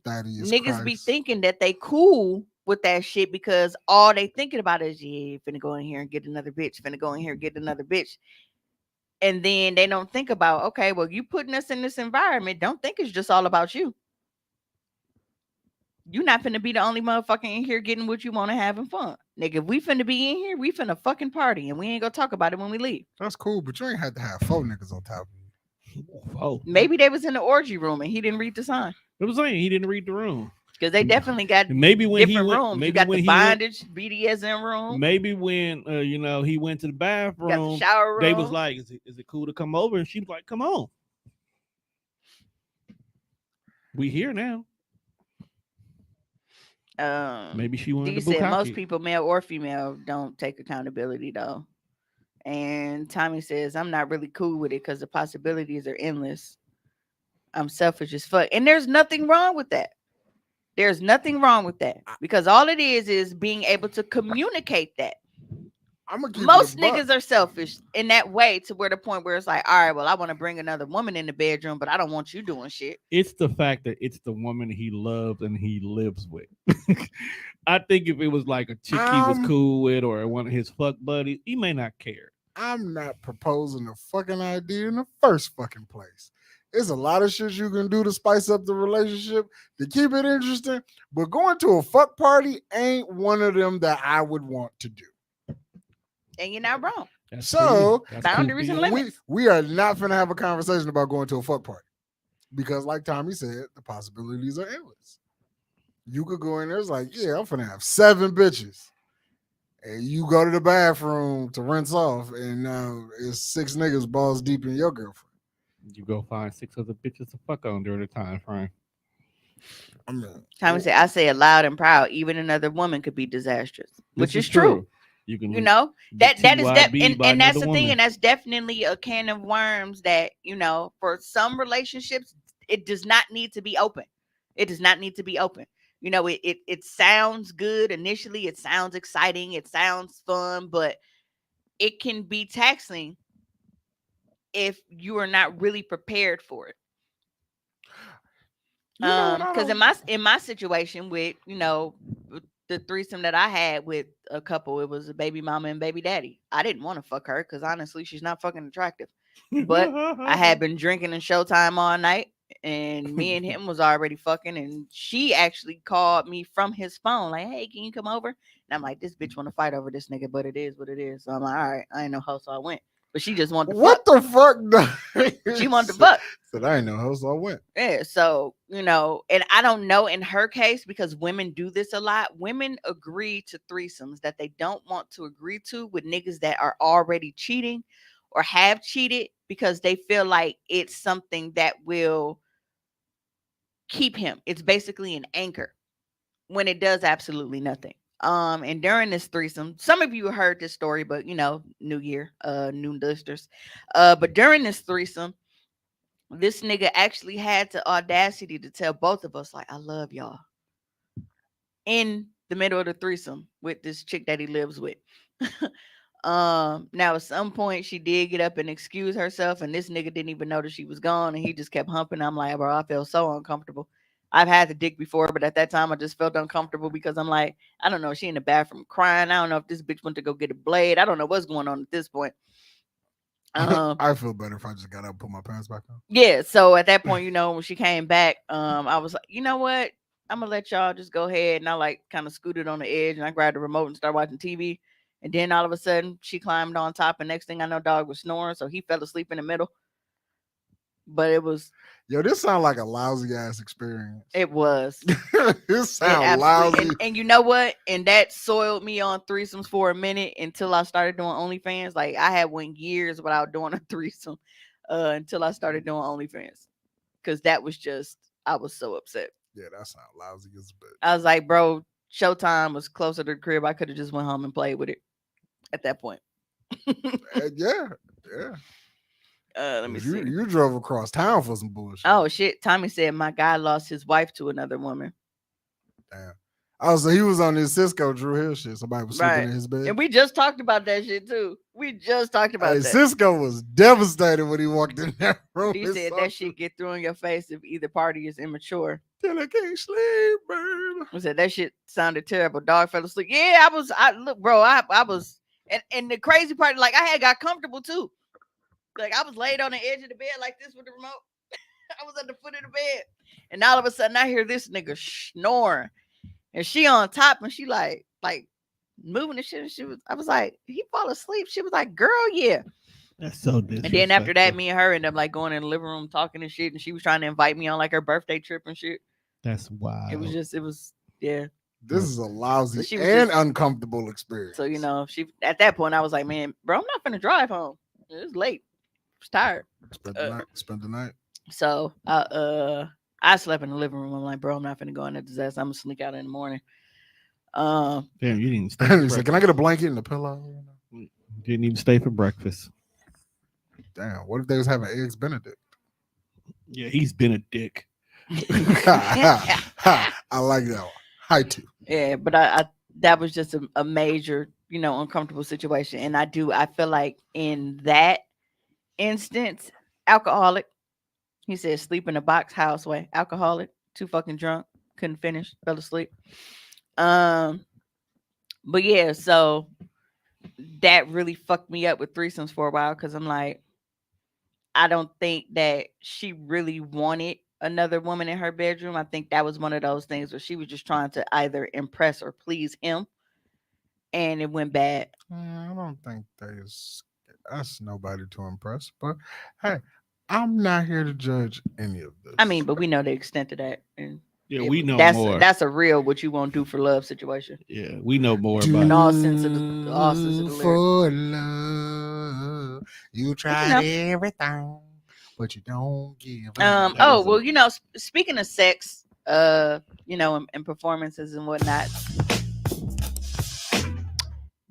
Thaddeus Niggas be Christ. thinking that they cool with that shit because all they thinking about is, yeah, finna go in here and get another bitch, finna go in here and get another bitch. And then they don't think about, okay, well, you putting us in this environment. Don't think it's just all about you. You not finna be the only motherfucker in here getting what you want to having fun. Nigga, if we finna be in here, we finna fucking party and we ain't gonna talk about it when we leave. That's cool, but you ain't had to have 4 niggas on top of you. Oh, Maybe they was in the orgy room and he didn't read the sign. I was saying he didn't read the room. Because they definitely got Maybe when he different went, rooms. You maybe got when the he went, bondage BDSM room. maybe when he went to the You got the bathroom, shower they was room. like, is it cool to come over? And she was like, come on. We here now. Maybe she wanted D the said most bukkake. people, male or female, don't take accountability though. And Tommy says, I'm not really cool with it because the possibilities are endless. I'm selfish as fuck. And there's nothing wrong with that. There's nothing wrong with that. Because all it is being able to communicate that. I'm gonna keep Most it a buck. niggas are selfish in that way to where the point where it's like, all right, well, I want to bring another woman in the bedroom, but I don't want you doing shit. It's the fact that it's the woman he loves and he lives with. I think if it was like a chick he was cool with or one of his fuck buddies, he may not care. I'm not proposing a fucking idea in the first fucking place. There's a lot of shit you can do to spice up the relationship to keep it interesting, but going to a fuck party ain't one of them that I would want to do. And you're not wrong. That's So, cool. That's boundaries cool and for you. limits. We are not finna have a conversation about going to a fuck party because, like Tommy said, the possibilities are endless. You could go in there, it's like, yeah, I'm finna have 7 bitches. And you go to the bathroom to rinse off, and now it's 6 niggas balls deep in your girlfriend. You go find 6 other bitches to fuck on during the time frame. I mean, Tommy said, I say it loud and proud. Even another woman could be disastrous, which This is true. You can You know, get that is that, TYB by and that's another the thing, woman. and that's definitely a can of worms that, for some relationships, it does not need to be open. It does not need to be open. It sounds good initially, it sounds exciting, it sounds fun, but it can be taxing if you are not really prepared for it. you know what I Because don't- in my situation with the threesome that I had with a couple, it was a baby mama and baby daddy. I didn't want to fuck her because honestly, she's not fucking attractive. But I had been drinking in Showtime all night, and me and him was already fucking, and she actually called me from his phone, like, hey, can you come over? And I'm like, this bitch want to fight over this nigga, but it is what it is. So I'm like, all right, I ain't no hoe, so I went. But she just wanted to what fuck. the fuck? She wanted to fuck. Said I ain't know how, so I went. Yeah, so and I don't know in her case because women do this a lot. Women agree to threesomes that they don't want to agree to with niggas that are already cheating or have cheated because they feel like it's something that will keep him. It's basically an anchor when it does absolutely nothing. And during this threesome, some of you heard this story, but new year, new listeners. But during this threesome, this nigga actually had the audacity to tell both of us, like, I love y'all. In the middle of the threesome with this chick that he lives with. Now at some point she did get up and excuse herself, and this nigga didn't even notice she was gone, and he just kept humping. I'm like, bro, I felt so uncomfortable. I've had the dick before, but at that time I just felt uncomfortable because I'm like, I don't know, she in the bathroom crying. I don't know if this bitch went to go get a blade. I don't know what's going on at this point. I feel better if I just got up and put my pants back on. Yeah, so at that point, when she came back, I was like, you know what? I'm gonna let y'all just go ahead. And I like kind of scooted on the edge and I grabbed the remote and started watching TV. And then all of a sudden she climbed on top, and next thing I know, dog was snoring, so he fell asleep in the middle. But it was this sounds like a lousy ass experience. it was. This sounds lousy. And you know what? And that soiled me on threesomes for a minute until I started doing OnlyFans. Like I had went years without doing a threesome until I started doing OnlyFans. Because that was just, I was so upset. Yeah, that sounds lousy as a bitch. I was like, bro, Showtime was closer to the crib. I could have just went home and played with it at that point. Yeah. Let me see. You drove across town for some bullshit. Oh shit! Tommy said my guy lost his wife to another woman. Damn. Oh, so he was on this Cisco Drew Hill shit. Somebody was sleeping in his bed. And we just talked about that shit too. We just talked about that. Cisco was devastated when he walked in that room. He said that shit get through in your face if either party is immature. Still I can't sleep, baby. I said that shit sounded terrible. Dog fell asleep. Yeah, I look, bro. I was, and the crazy part, like I had got comfortable too. Like I was laid on the edge of the bed like this with the remote. I was at the foot of the bed, and all of a sudden I hear this nigga snoring, and she on top, and she like moving the shit. And I was like, he fall asleep. She was like, girl, yeah. That's so And then after that, disrespectful. me and her ended up like going in the living room talking and shit, and she was trying to invite me on like her birthday trip and shit. That's wild. It was yeah. This is a lousy So she was and just- uncomfortable experience. So she at that point I was like, man, bro, I'm not gonna drive home. It's late. I was tired. Spend the night. Spend the night. So I slept in the living room. I'm like, bro, I'm not gonna go in that disaster. I'm gonna sneak out in the morning. Damn, you didn't stay. He said, "Can I get a blanket and a pillow?" Didn't even stay for breakfast. Damn. What if they was having eggs Benedict? Yeah, he's been a dick. I like that one. Hi too. Yeah, but I that was just a major, uncomfortable situation. And I feel like in that instance, alcoholic. He said sleep in a box houseway, alcoholic, too fucking drunk, couldn't finish, fell asleep. But yeah, so that really fucked me up with threesomes for a while because I'm like, I don't think that she really wanted another woman in her bedroom. I think that was one of those things where she was just trying to either impress or please him, and it went bad. I don't think there's us nobody to impress, but hey, I'm not here to judge any of this. I mean, but we know the extent of that, and Yeah, we know that's more. that's a real what you won't do for love situation. Yeah, we know more Do In about. all sense of the lyric. for love, you tried everything, but you don't give. Oh That was well, speaking of sex, and performances and whatnot.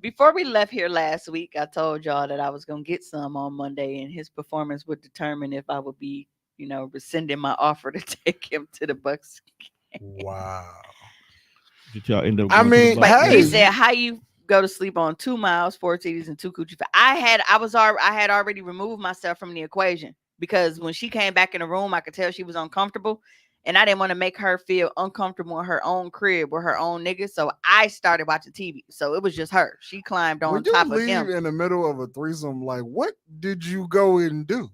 Before we left here last week, I told y'all that I was gonna get some on Monday, and his performance would determine if I would be, rescinding my offer to take him to the Bucks. Wow. Did y'all end up? I going to the mean, Bucks But hey, he game? said, "How you go to sleep on 2 miles, 4 TDs, and 2 coochie?" I had already removed myself from the equation because when she came back in the room, I could tell she was uncomfortable, and I didn't want to make her feel uncomfortable in her own crib with her own nigga. So I started watching TV. So it was just her. She climbed when on you top of leave him. in the middle of a threesome, like, what did you go and do?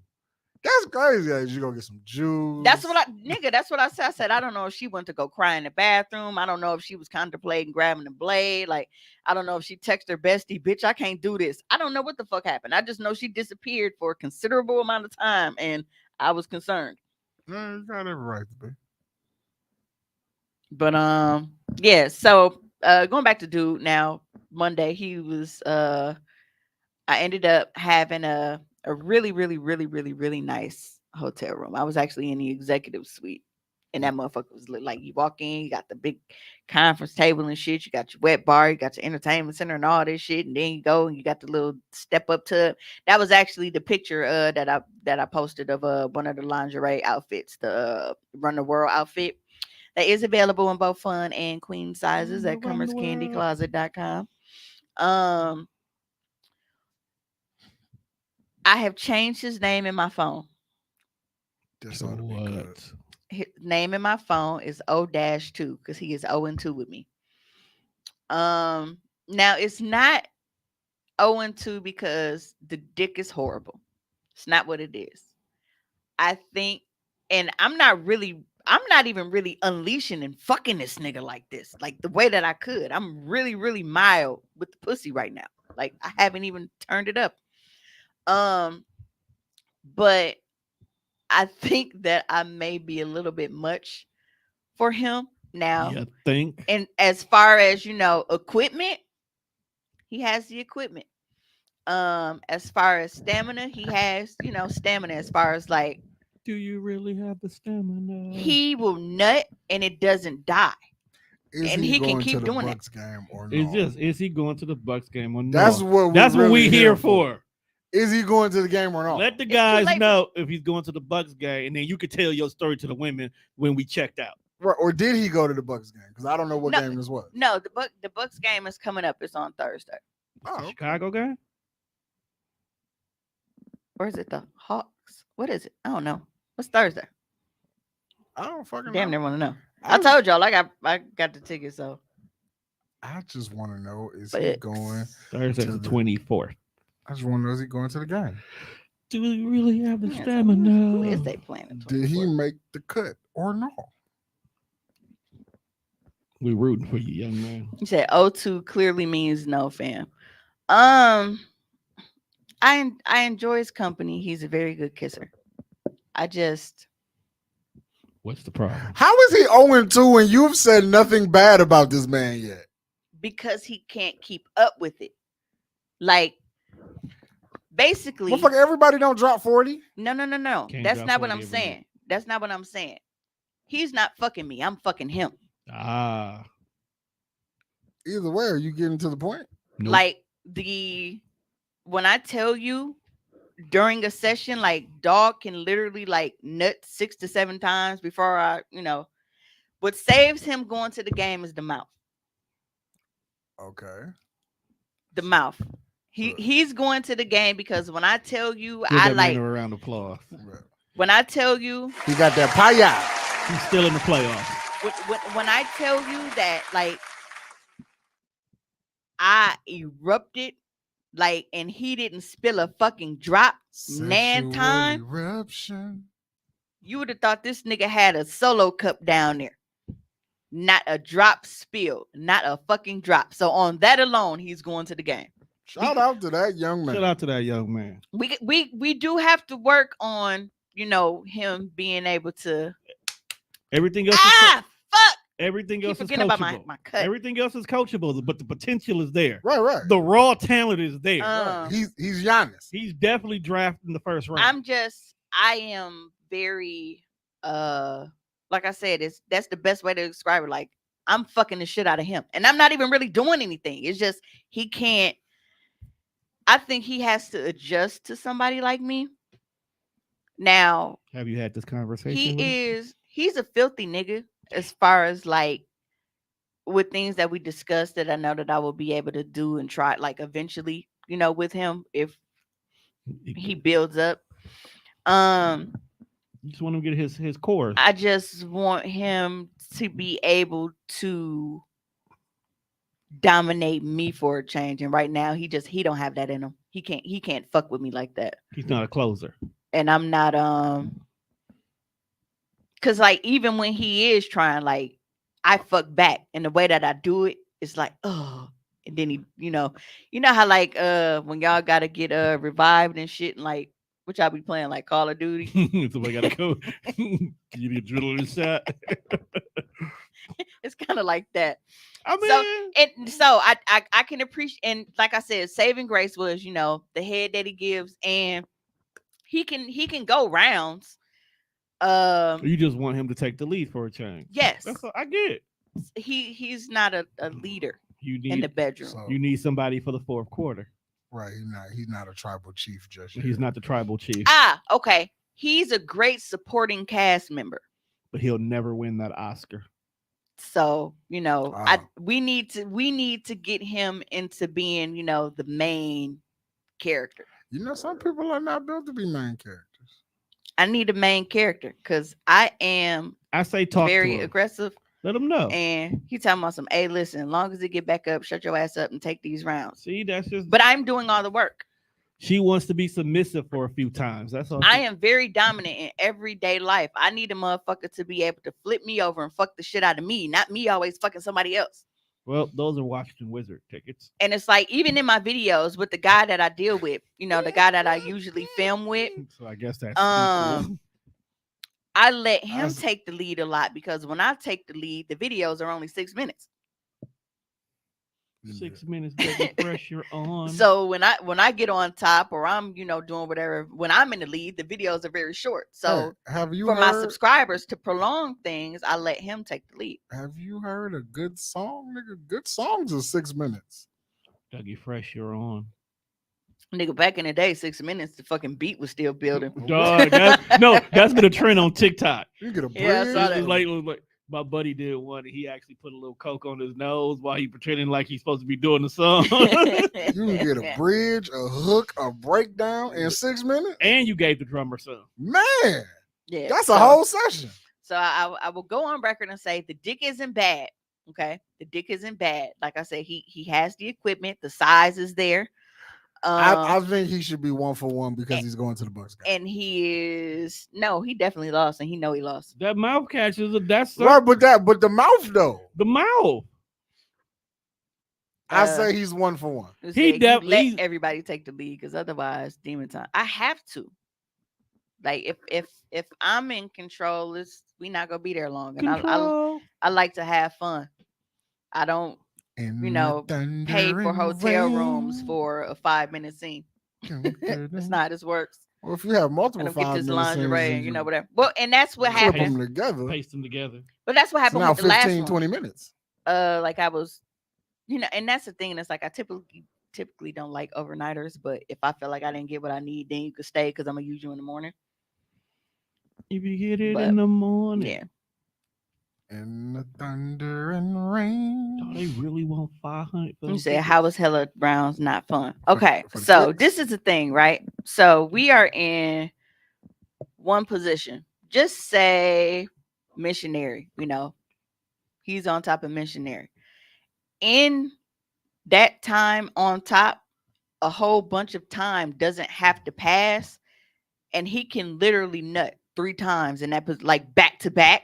That's crazy. Like, you go get some juice. That's what I said. I said, I don't know if she went to go cry in the bathroom. I don't know if she was contemplating grabbing the blade. Like, I don't know if she texted her bestie, bitch, I can't do this. I don't know what the fuck happened. I just know she disappeared for a considerable amount of time, and I was concerned. No, you got every right to be. But yeah, so going back to dude now, Monday, he was I ended up having a really, really, really, really, really nice hotel room. I was actually in the executive suite. And that motherfucker was lit. Like you walk in, you got the big conference table and shit. You got your wet bar, you got your entertainment center and all this shit. And then you go and you got the little step up tub. That was actually the picture that I posted of one of the lingerie outfits, the Run the World outfit. That is available in both fun and queen sizes at comerscandycloset.com. I have changed his name in my phone. This ought to be good. What? His name in my phone is O-2 because he is 0-2 with me. Now it's not 0-2 because the dick is horrible. It's not what it is. I think, and I'm not even really unleashing and fucking this nigga like this, like the way that I could. I'm really, really mild with the pussy right now. Like I haven't even turned it up. But I think that I may be a little bit much for him now. You think? And as far as equipment, he has the equipment. As far as stamina, he has stamina. As far as like, Do you really have the stamina? he will nut and it doesn't die. Is And he can going keep to the doing it. Bucks game or no? Is he going to the Bucks game or no? That's what we here for. Is he going to the game or not? Let the too guys late. know if he's going to the Bucks game, and then you can tell your story to the women when we checked out. Right, or did he go to the Bucks game? Because I don't know what No. game this was. No, the Bucks game is coming up. It's on Thursday. Oh, okay. Chicago game? Or is it the Hawks? What is it? I don't know. What's Thursday? I don't fucking Damn, know. never want to know. I told y'all I got the ticket, so I just want to know, is he but going? Thursday To the the- 24th. I just want to know, is he going to the game? Do we really have the yeah, so stamina? when is they playing the Did he 24th? make the cut or no? We rooting for you, young man. You said O2 clearly means no, fam. I enjoy his company. He's a very good kisser. I just What's the problem? How is he 0-2 and you've said nothing bad about this man yet? because he can't keep up with it. Like basically, Motherfucker, everybody don't drop 40. no. Can't That's drop not what 40 I'm every saying. week. That's not what I'm saying. He's not fucking me. I'm fucking him. Ah, Either way, are you getting to the point? nope. Like when I tell you during a session, like dog can literally like nut 6 to 7 times before what saves him going to the game is the mouth. Okay. The mouth. Good. He's going to the game because when I tell you, Give I that like man a round of applause. when I tell you He got that pie. He's still in the playoffs. when I tell you that like I erupted like and he didn't spill a fucking drop nan Sexual time, eruption. you would have thought this nigga had a solo cup down there. Not a drop spilled, not a fucking drop. So on that alone, he's going to the game. Shout out to that young man. Shout out to that young man. We do have to work on him being able to Everything else fuck. everything Keep else is forgetting about my coachable. cut. Everything else is coachable, but the potential is there. Right. The raw talent is there. Um, He's Giannis. He's definitely drafted in the first round. I am very like I said, that's the best way to describe it. Like I'm fucking the shit out of him. And I'm not even really doing anything. It's just he can't. I think he has to adjust to somebody like me. Now, Have you had this conversation? with him? he's a filthy nigga as far as like with things that we discussed that I know that I will be able to do and try like eventually, with him if he builds up. You just want him to get his core. I just want him to be able to dominate me for a change. And right now he don't have that in him. He can't fuck with me like that. He's not a closer. And I'm not cause like even when he is trying, like I fuck back and the way that I do it, it's like, oh, and then he, you know how like when y'all gotta get revived and shit and like what y'all be playing like Call of Duty. Somebody gotta go. Give you the adrenaline shot. It's kind of like that. I mean, So I can appreciate, and like I said, saving grace was the head that he gives, and he can go rounds. You just want him to take the lead for a change. Yes, That's what I get. he's not a leader You in the need bedroom. So, you need somebody for the fourth quarter. right, he's not a tribal chief just yet. He's not the tribal chief, Okay. He's a great supporting cast member. but he'll never win that Oscar. So, Wow. we need to get him into being, the main character. Some people are not built to be main characters. I need a main character because I am I say talk very to him. aggressive. Let him know. And he talking about some, hey, listen, as long as he get back up, shut your ass up and take these rounds. See, that's just. But I'm doing all the work. She wants to be submissive for a few times. That's all. I am very dominant in everyday life. I need a motherfucker to be able to flip me over and fuck the shit out of me, not me always fucking somebody else. Well, those are Washington Wizard tickets. And it's like, even in my videos with the guy that I deal with, the guy that I usually film with, So I guess that's equal. I let him take the lead a lot because when I take the lead, the videos are only 6 minutes. 6 minutes, get the pressure on. So when I get on top or I'm doing whatever, when I'm in the lead, the videos are very short. So Hey, have you for my heard? subscribers to prolong things, I let him take the lead. Have you heard a good song, nigga? Good songs are 6 minutes. Dougie Fresh, you're on. Nigga, back in the day, 6 minutes, the fucking beat was still building. Dog, that's been a trend on TikTok. You get a bridge. Yeah, I saw It's that. like my buddy did one. He actually put a little coke on his nose while he pretending like he's supposed to be doing the song. You can get a bridge, a hook, a breakdown in 6 minutes. And you gave the drummer some. Man, Yeah, that's so a whole session. So I will go on record and say the dick isn't bad. Okay, the dick isn't bad. Like I said, he has the equipment. The size is there. I think he should be 1-for-1 because and, he's going to the Bucks game. and he is no, he definitely lost, and he know he lost. That mouth catches that's Right, but the mouth though. the mouth. I say he's 1-for-1. He let he's- everybody take the lead because otherwise, demon time. I have to. Like if I'm in control, we not gonna be there long. And Control. I like to have fun. I don't pay for hotel rooms for a 5-minute scene. That's not how this works. Well, if you have I multiple don't get 5 this minutes, lingerie, whatever. Well, and that's what clip happened. them together. Paste them together. But that's what It's happened now with the last 15, one. 20 minutes. Like I was, and that's the thing. And it's like I typically don't like overnighters, but if I feel like I didn't get what I need, then you could stay because I'm gonna use you in the morning. If you get it But, in the morning. Yeah. And the thunder and rain. Oh, they really want 500. You said how was Hella Brown's not fun? For Okay, the so kicks. this is the thing, right? So we are in one position. Just say missionary, he's on top of missionary. In that time on top, a whole bunch of time doesn't have to pass, and he can literally nut 3 times, and that was like back to back.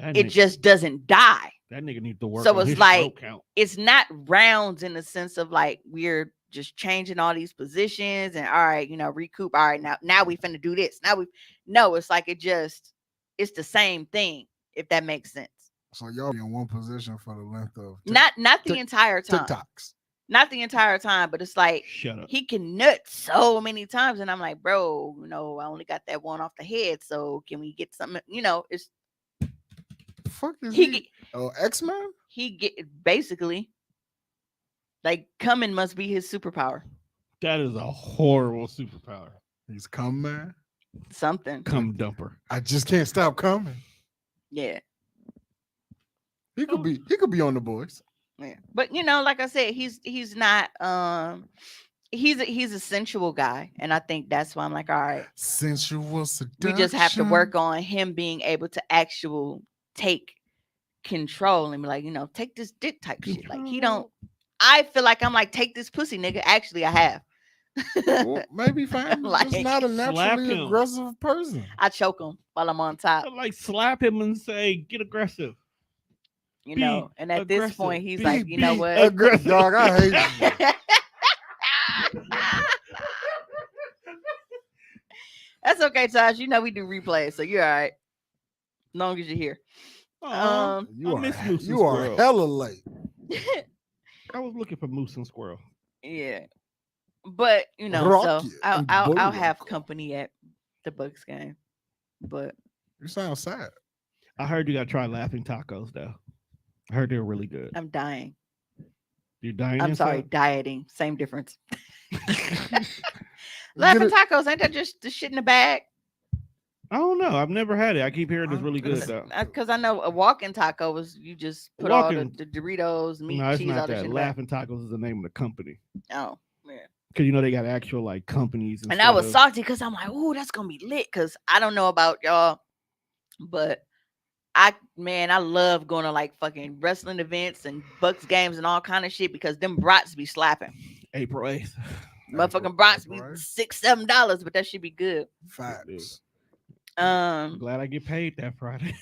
It just doesn't die. That nigga needs to work. So on it's his like stroke count. it's not rounds in the sense of like we're just changing all these positions and all right, recoup. All right, now we finna do this. No, it's like it's the same thing, if that makes sense. So y'all be in one position for the length of Not the Tik- entire time. TikToks. Not the entire time, but it's like Shut up. he can nut so many times, and I'm like, bro, I only got that one off the head, so can we get something? It's Fuck is he he? get, Oh, X-Men? he get basically like coming must be his superpower. That is a horrible superpower. He's come, man. Something. Come dumper. I just can't stop coming. Yeah. He could be on the boys. Yeah. But like I said, he's not he's a sensual guy, and I think that's why I'm like, all right, Sensual seduction. we just have to work on him being able to take control and be like, take this dick type shit. Like he don't. I feel like I'm like, take this pussy, nigga. Actually, I have. Well, maybe fine. Like, Just not a slap naturally him. aggressive person. I choke him while I'm on top. Like slap him and say, get aggressive. And at this aggressive. point, he's Be- like, you know be what? Aggressive, dog. I hate you. That's okay, Taj. We do replays, so you're all right. As long as you're here. Aw, You I miss are, Moose and you are Squirrel. hella late. I was looking for moose and squirrel. Yeah. But so Rocky I'll and I'll have Bullwinkle. company at the Bucks game. But You sound sad. I heard you got to try laughing tacos though. I heard they're really good. I'm dying. You're dying. I'm sorry, inside? dieting. Same difference. Get Laughing it- tacos, ain't that just the shit in the bag? I don't know. I've never had it. I keep hearing it's really good though. Because I know a walking taco is you just put all Walking- the Doritos, meat, No, it's cheese, all not that that. shit in the bag. Laughing tacos is the name of the company. Oh, yeah. Because they got actual like companies. And I was salty because I'm like, ooh, that's gonna be lit. Because I don't know about y'all, but I love going to like fucking wrestling events and Bucks games and all kind of shit because them brats be slapping. April 8th. Motherfucking brats be Right. $6-7, but that should be good. Facts. I'm glad I get paid that Friday.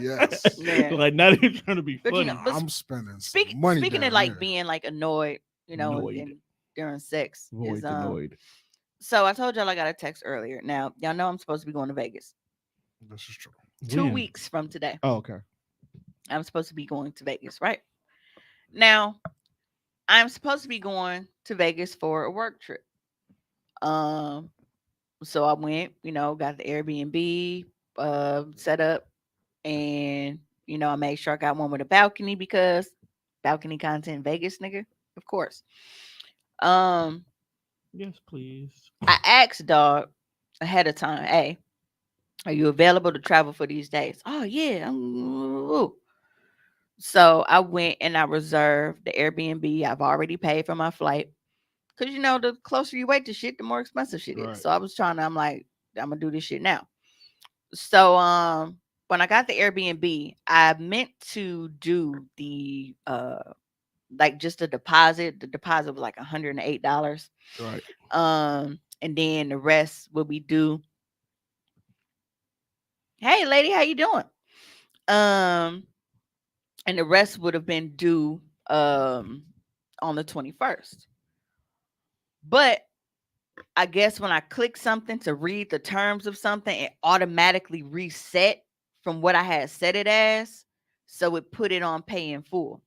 Yes. Yeah. Like not even trying to be But, funny. but I'm spending some speaking money. of down like there. being like annoyed, Annoyed. and during sex. Void Is, annoyed. so I told y'all I got a text earlier. Now y'all know I'm supposed to be going to Vegas This is true. 2 When? weeks from today. Oh, okay. I'm supposed to be going to Vegas, right? Now, I'm supposed to be going to Vegas for a work trip. So I went, got the Airbnb set up, and I made sure I got one with a balcony because balcony content Vegas, nigga, of course. Yes, please. I asked dog ahead of time, hey, are you available to travel for these days? Oh yeah. So I went and I reserved the Airbnb. I've already paid for my flight. Cause the closer you wait to shit, the more expensive shit is. Right. So I'm like, I'm gonna do this shit now. So when I got the Airbnb, I meant to do the like just a deposit. The deposit was like $108. Right. And then the rest will be due. Hey lady, how you doing? Um and the rest would have been due on the 21st. But I guess when I click something to read the terms of something, it automatically reset from what I had set it as. So it put it on pay in full.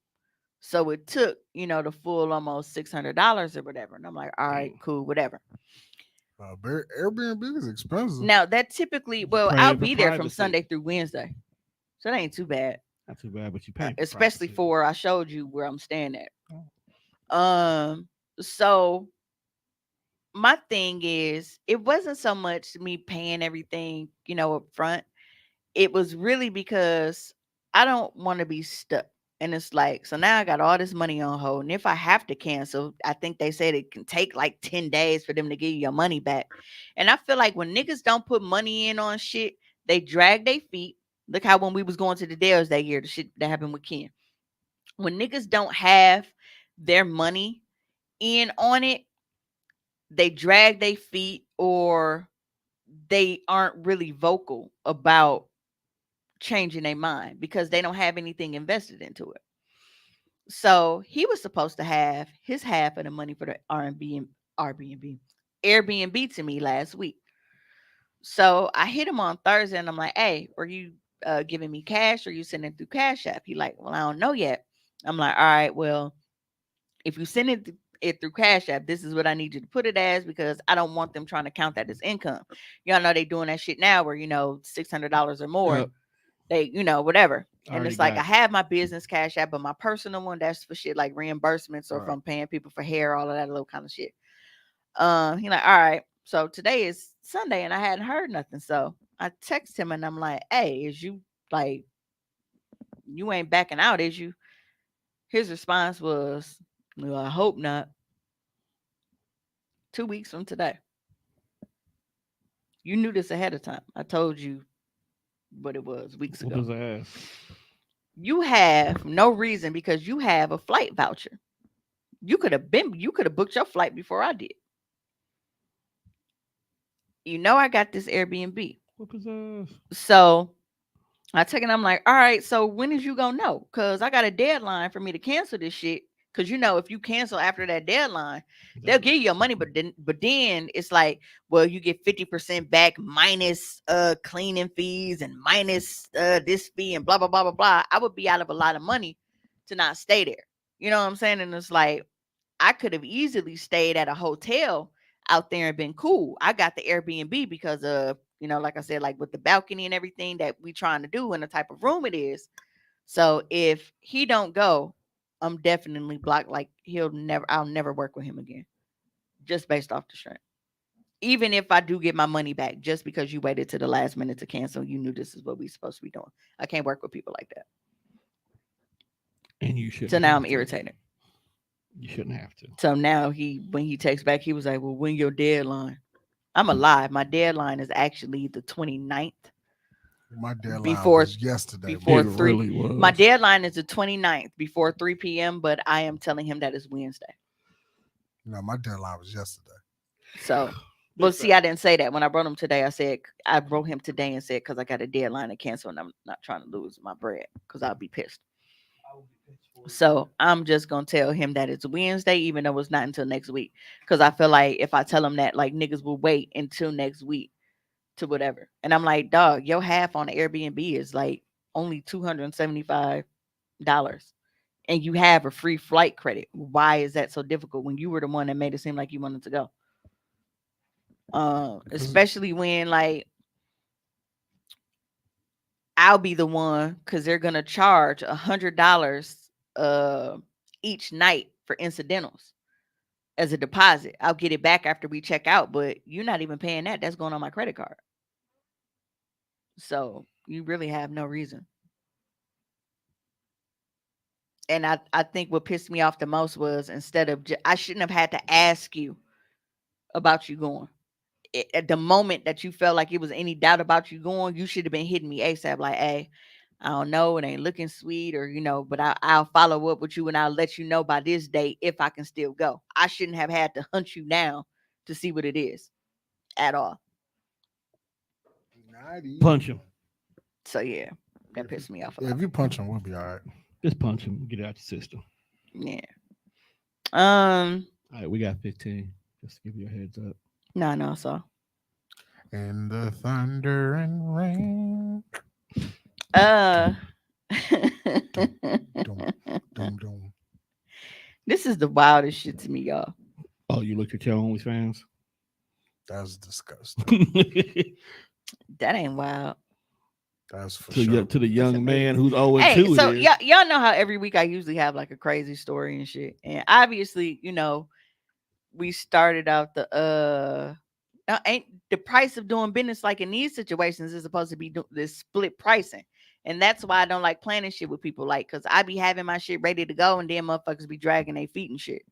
So it took, the full almost $600 or whatever. And I'm like, all right, Dang. cool, whatever. Airbnb is expensive. Now that typically, You well, I'll praying for be there from privacy. Sunday through Wednesday. So that ain't too bad. Not too bad, but you paying for Especially privacy. for I showed you where I'm staying at. Oh. So my thing is it wasn't so much me paying everything, up front. It was really because I don't want to be stuck. And it's like, so now I got all this money on hold. And if I have to cancel, I think they said it can take like 10 days for them to give you your money back. And I feel like when niggas don't put money in on shit, they drag their feet. Look how when we was going to the Dells that year, the shit that happened with Ken. When niggas don't have their money in on it, they drag their feet or they aren't really vocal about changing their mind because they don't have anything invested into it. So he was supposed to have his half of the money for the R&B and Airbnb, Airbnb to me last week. So I hit him on Thursday and I'm like, "Hey, are you giving me cash or you sending it through Cash App?" He like, "Well, I don't know yet." I'm like, "All right, well, if you send it through Cash App, this is what I need you to put it as because I don't want them trying to count that as income. Y'all know they doing that shit now where $600 or more Yep. they, whatever. I And already it's like got I it. have my business Cash App, but my personal one that's for shit like reimbursements or if Right. I'm paying people for hair, all of that little kind of shit. He like, all right. So today is Sunday and I hadn't heard nothing. So I text him and I'm like, hey, is you like you ain't backing out, is you? His response was, well, I hope not. 2 weeks from today. You knew this ahead of time. I told you what it was weeks Whoop ago. his ass. You have no reason because you have a flight voucher. You could have booked your flight before I did. I got this Airbnb. Whoop his ass. So I take it, I'm like, all right, so when is you gonna know? Cause I got a deadline for me to cancel this shit. Cause if you cancel after that deadline, they'll give you your money, but then it's like, well, you get 50% back minus cleaning fees and minus this fee and blah blah blah blah blah. I would be out of a lot of money to not stay there. You know what I'm saying? And it's like I could have easily stayed at a hotel out there and been cool. I got the Airbnb because of, like I said, like with the balcony and everything that we trying to do and the type of room it is. So if he don't go, I'm definitely blocked. Like I'll never work with him again. Just based off the strength. Even if I do get my money back, just because you waited to the last minute to cancel, you knew this is what we supposed to be doing. I can't work with people like that. And you So shouldn't now have I'm to. irritated. You shouldn't have to. So now when he texts back, he was like, well, when your deadline? I'm alive. My deadline is actually the 29th My deadline before was yesterday, before It man. 3. really My was. deadline is the 29th before 3 p.m., but I am telling him that it's Wednesday. My deadline was yesterday. So, but Listen, see, I didn't say that when I wrote him today. I wrote him today and said because I got a deadline to cancel and I'm not trying to lose my bread because I'll be pissed. So I'm just gonna tell him that it's Wednesday, even though it's not until next week. Because I feel like if I tell him that, like niggas will wait until next week to whatever. And I'm like, dog, your half on the Airbnb is like only $275, and you have a free flight credit. Why is that so difficult when you were the one that made it seem like you wanted to go? Especially when like I'll be the one because they're gonna charge $100 each night for incidentals as a deposit. I'll get it back after we check out, but you're not even paying that. That's going on my credit card. So you really have no reason. And I think what pissed me off the most was instead of I shouldn't have had to ask you about you going. at the moment that you felt like it was any doubt about you going, you should have been hitting me ASAP. Like, hey, I don't know, it ain't looking sweet, or but I'll follow up with you and I'll let you know by this date if I can still go. I shouldn't have had to hunt you down to see what it is at all. Not even. Punch him. So yeah, that pissed me off a Yeah, lot. if you punch him, we'll be all right. Just punch him. Get it out your system. Yeah. All right, we got 15. Just to give you a heads up. No, so And the thunder and rain. uh Dum, dum. this is the wildest shit to me, y'all. Oh, you looked at your OnlyFans? That's disgusting. That ain't wild. That's for to, sure. to the young That's man amazing. who's 0 Hey, 2. so y'all know how every week I usually have like a crazy story and shit. And obviously, we started out ain't the price of doing business like in these situations is supposed to be this split pricing. And that's why I don't like planning shit with people, like, because I be having my shit ready to go and then motherfuckers be dragging their feet and shit.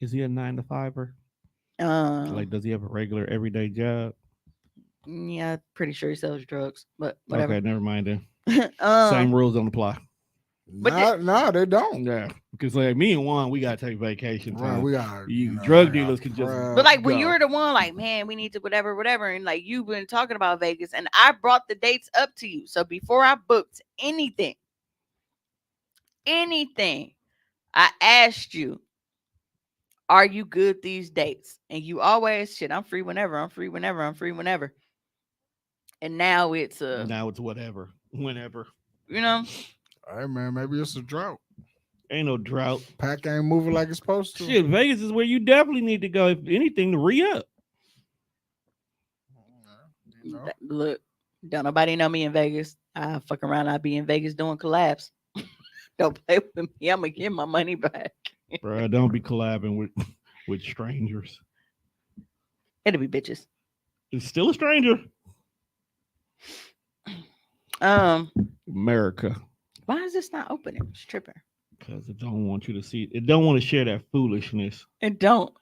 Is he a 9 to 5er? Um, Like, does he have a regular everyday job? yeah, pretty sure he sells drugs, but whatever. Okay, never mind then. Same rules don't apply. No, they don't. Yeah, because like me and Juan, we gotta take vacation Right, time. we got Drug dealers can just. But like when go. you're the one, like, man, we need to whatever, and like you've been talking about Vegas, and I brought the dates up to you. So before I booked anything, I asked you, are you good these dates? And you always shit, I'm free whenever. And now it's whatever, whenever. All right, man. Maybe it's a drought. Ain't no drought. Pack ain't moving like it's supposed to. Shit, Vegas is where you definitely need to go. If anything, to re-up. Look, don't nobody know me in Vegas. I fuck around. I'll be in Vegas doing collabs. Don't play with me. I'm gonna get my money back. Bro, don't be collabing with strangers. It'll be bitches. It's still a stranger. America. Why is this not opening? It's tripping. Because it don't want you to see it. It don't want to share that foolishness. It don't.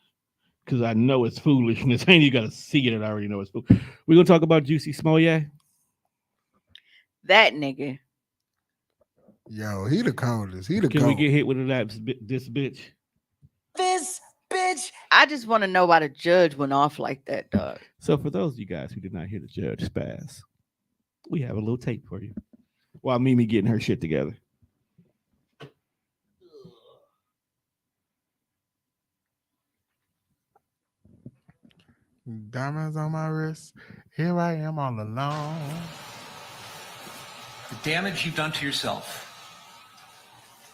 Because I know it's foolishness. Ain't you got to see it. I already know it's fool. We're going to talk about Juicy Smollett. That nigga. Yo, he the coldest. He the Can we get hit with this bitch? This bitch. I just want to know why the judge went off like that, dog. So for those of you guys who did not hear the judge spaz, we have a little tape for you. While Mimi getting her shit together. Diamonds on my wrist. Here I am all alone. The damage you've done to yourself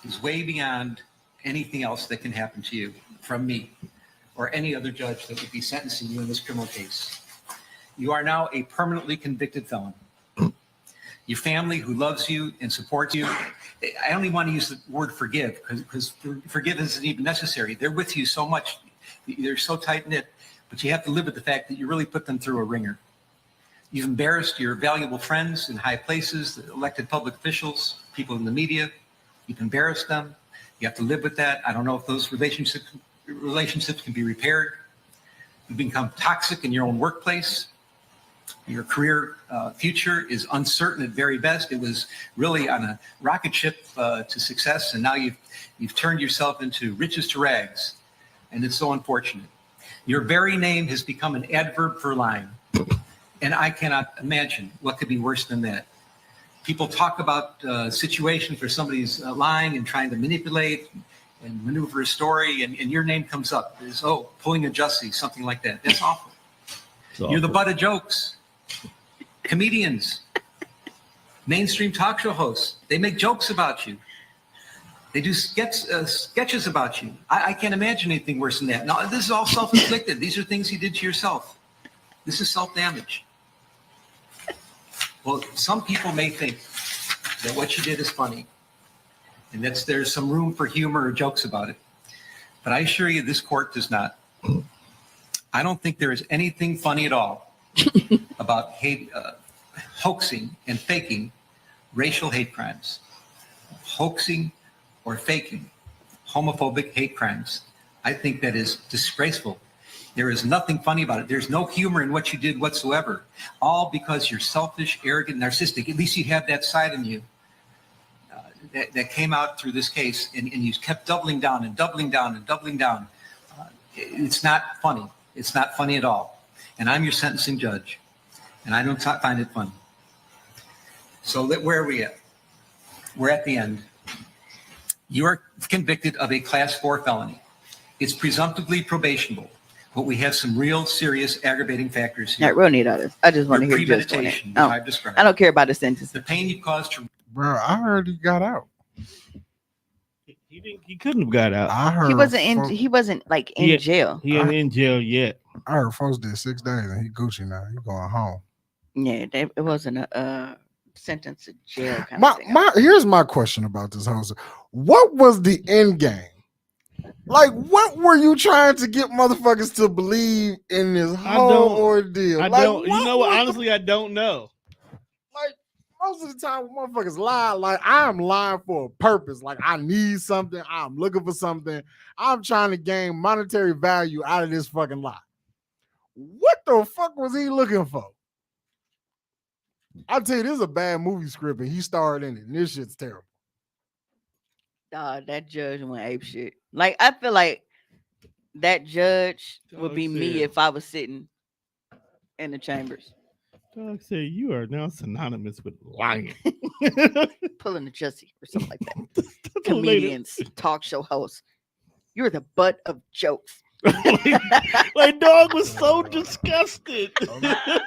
is way beyond anything else that can happen to you from me or any other judge that would be sentencing you in this criminal case. You are now a permanently convicted felon. Your family who loves you and supports you, I only want to use the word forgive because forgiveness isn't even necessary. They're with you so much. They're so tight-knit, but you have to live with the fact that you really put them through a ringer. You've embarrassed your valuable friends in high places, elected public officials, people in the media. You've embarrassed them. You have to live with that. I don't know if those relationships can be repaired. You've become toxic in your own workplace. Your career future is uncertain at very best. It was really on a rocket ship to success, and now you've turned yourself into riches to rags, and it's so unfortunate. Your very name has become an adverb for lying, and I cannot imagine what could be worse than that. People talk about situations where somebody's lying and trying to manipulate and maneuver a story, and your name comes up as, pulling a Jussie, something like that. That's awful. You're the butt of jokes. Comedians, mainstream talk show hosts, they make jokes about you. They do sketches about you. I can't imagine anything worse than that. Now, this is all self-inflicted. These are things you did to yourself. This is self-damage. Well, some people may think that what you did is funny and that there's some room for humor or jokes about it. But I assure you, this court does not. I don't think there is anything funny at all about hoaxing and faking racial hate crimes. Hoaxing or faking homophobic hate crimes. I think that is disgraceful. There is nothing funny about it. There's no humor in what you did whatsoever. All because you're selfish, arrogant, narcissistic. At least you have that side in you that came out through this case, and you kept doubling down and doubling down and doubling down. It's not funny. It's not funny at all. And I'm your sentencing judge, and I don't find it funny. So where are we at? We're at the end. You are convicted of a class 4 felony. It's presumptively probationable, but we have some real serious aggravating factors here. Not real need all this. I just want to hear just on it. Premeditation, which I've described. I don't care about the sentence. The pain you caused to. Bro, I heard he got out. He couldn't have got out. I heard He wasn't like in jail. He ain't in jail yet. I heard folks did 6 days and he Gucci now. He going home. Yeah, it wasn't a sentence to jail kind of thing. Here's my question about this whole. What was the end game? Like, what were you trying to get motherfuckers to believe in this whole ordeal? I like, don't. You know what? Honestly, I don't know. Like, most of the time, when motherfuckers lie, like, I'm lying for a purpose. Like, I need something. I'm looking for something. I'm trying to gain monetary value out of this fucking lie. What the fuck was he looking for? I'll tell you, this is a bad movie script, and he starred in it, and this shit's terrible. That judge went ape shit. Like, I feel like that judge would be me if I was sitting in the chambers. Doug said you are now synonymous with lying. Pulling a Jussie or something like that. Comedians, talk show hosts. You're the butt of jokes. like dog was so disgusted.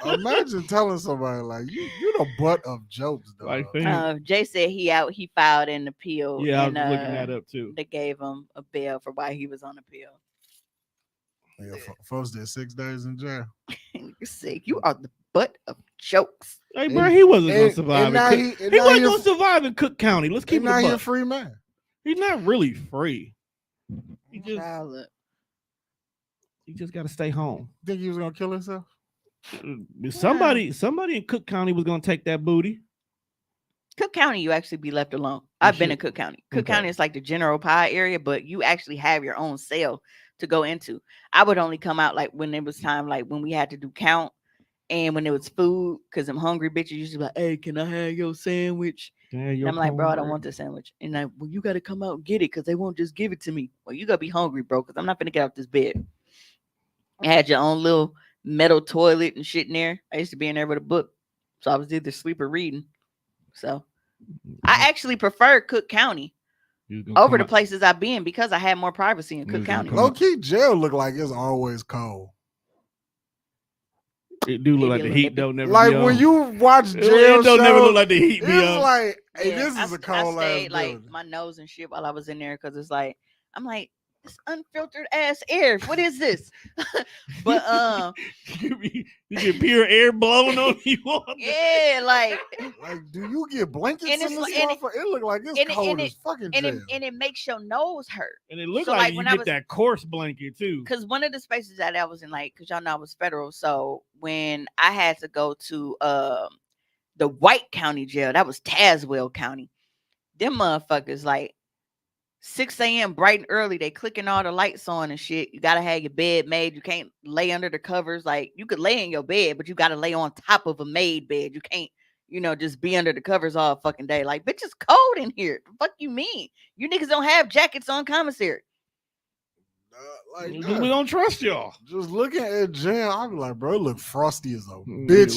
Imagine telling somebody like you're the butt of jokes, dog. Jay said he filed an appeal. Yeah, and, I was looking that up too. They gave him a bail for why he was on appeal. Yeah, folks did 6 days in jail. You're sick. You are the butt of jokes. Hey, bro, he wasn't gonna survive. He wasn't gonna survive in Cook County. Let's keep it not a a free man. He's not really free. He just got to stay home. Think he was gonna kill himself? Somebody in Cook County was gonna take that booty. Cook County, you actually be left alone. I've been in Cook County. Cook County is like the general pie area, but you actually have your own cell to go into. I would only come out like when it was time, like when we had to do count and when it was food, because I'm hungry bitches used to be like, hey, can I have your sandwich? And I'm like, bro, I don't want the sandwich. And like, well, you got to come out and get it because they won't just give it to me. Well, you got to be hungry, bro, because I'm not going to get out this bed. You had your own little metal toilet and shit in there. I used to be in there with a book. So I was either sleep or reading. So I actually prefer Cook County over the places I've been because I had more privacy in Cook County. Low key jail look like it's always cold. It do look like the heat don't never like be on. when you watch jail it don't shows, never look like the heat be it's on. like, hey, this is a cold I ass stayed like building. my nose and shit while I was in there because it's like I'm like it's unfiltered ass air. What is this? But you get pure air blowing on you. Yeah, like do you get blankets and in it's this like, motherfucker? It look like it's cold as fucking jail. And it makes your nose hurt. And it looks So, like you when get that coarse blanket too. Because one of the spaces that I was in, like, because y'all know I was federal, so when I had to go to the White County jail, that was Tazewell County. Them motherfuckers like 6 a.m. bright and early, they clicking all the lights on and shit. You gotta have your bed made. You can't lay under the covers. Like you could lay in your bed, but you gotta lay on top of a made bed. You can't, just be under the covers all fucking day. Like, bitch, it's cold in here. The fuck you mean? You niggas don't have jackets on commissary. We don't trust y'all. Just looking at jail, I be like, bro, it look frosty as a bitch.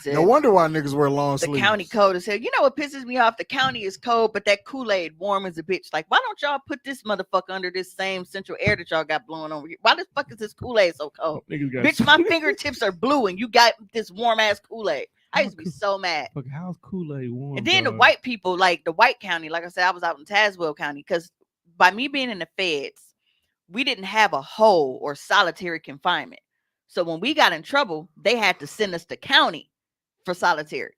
Said, no wonder why niggas wear long sleeves. The county cold as hell. You know what pisses me off? The county is cold, but that Kool-Aid warm as a bitch. Like, why don't y'all put this motherfucker under this same central air that y'all got blowing over here? Why the fuck is this Kool-Aid so cold? Bitch, my fingertips are blue and you got this warm ass Kool-Aid. I used to be so mad. Fuck, how's Kool-Aid warm? And then the white people, like the White County, like I said, I was out in Tazewell County because by me being in the feds, we didn't have a whole or solitary confinement. So when we got in trouble, they had to send us to county for solitary.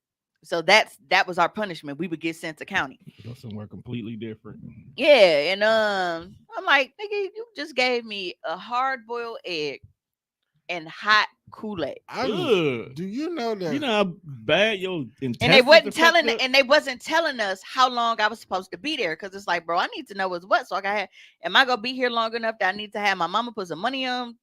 So that was our punishment. We would get sent to county. Go somewhere completely different. Yeah, and I'm like, nigga, you just gave me a hard-boiled egg and hot Kool-Aid. Do you know that? You know how bad your intestines and they wasn't telling us how long I was supposed to be there because it's like, bro, I need to know what's what. So am I gonna be here long enough that I need to have my mama put some money on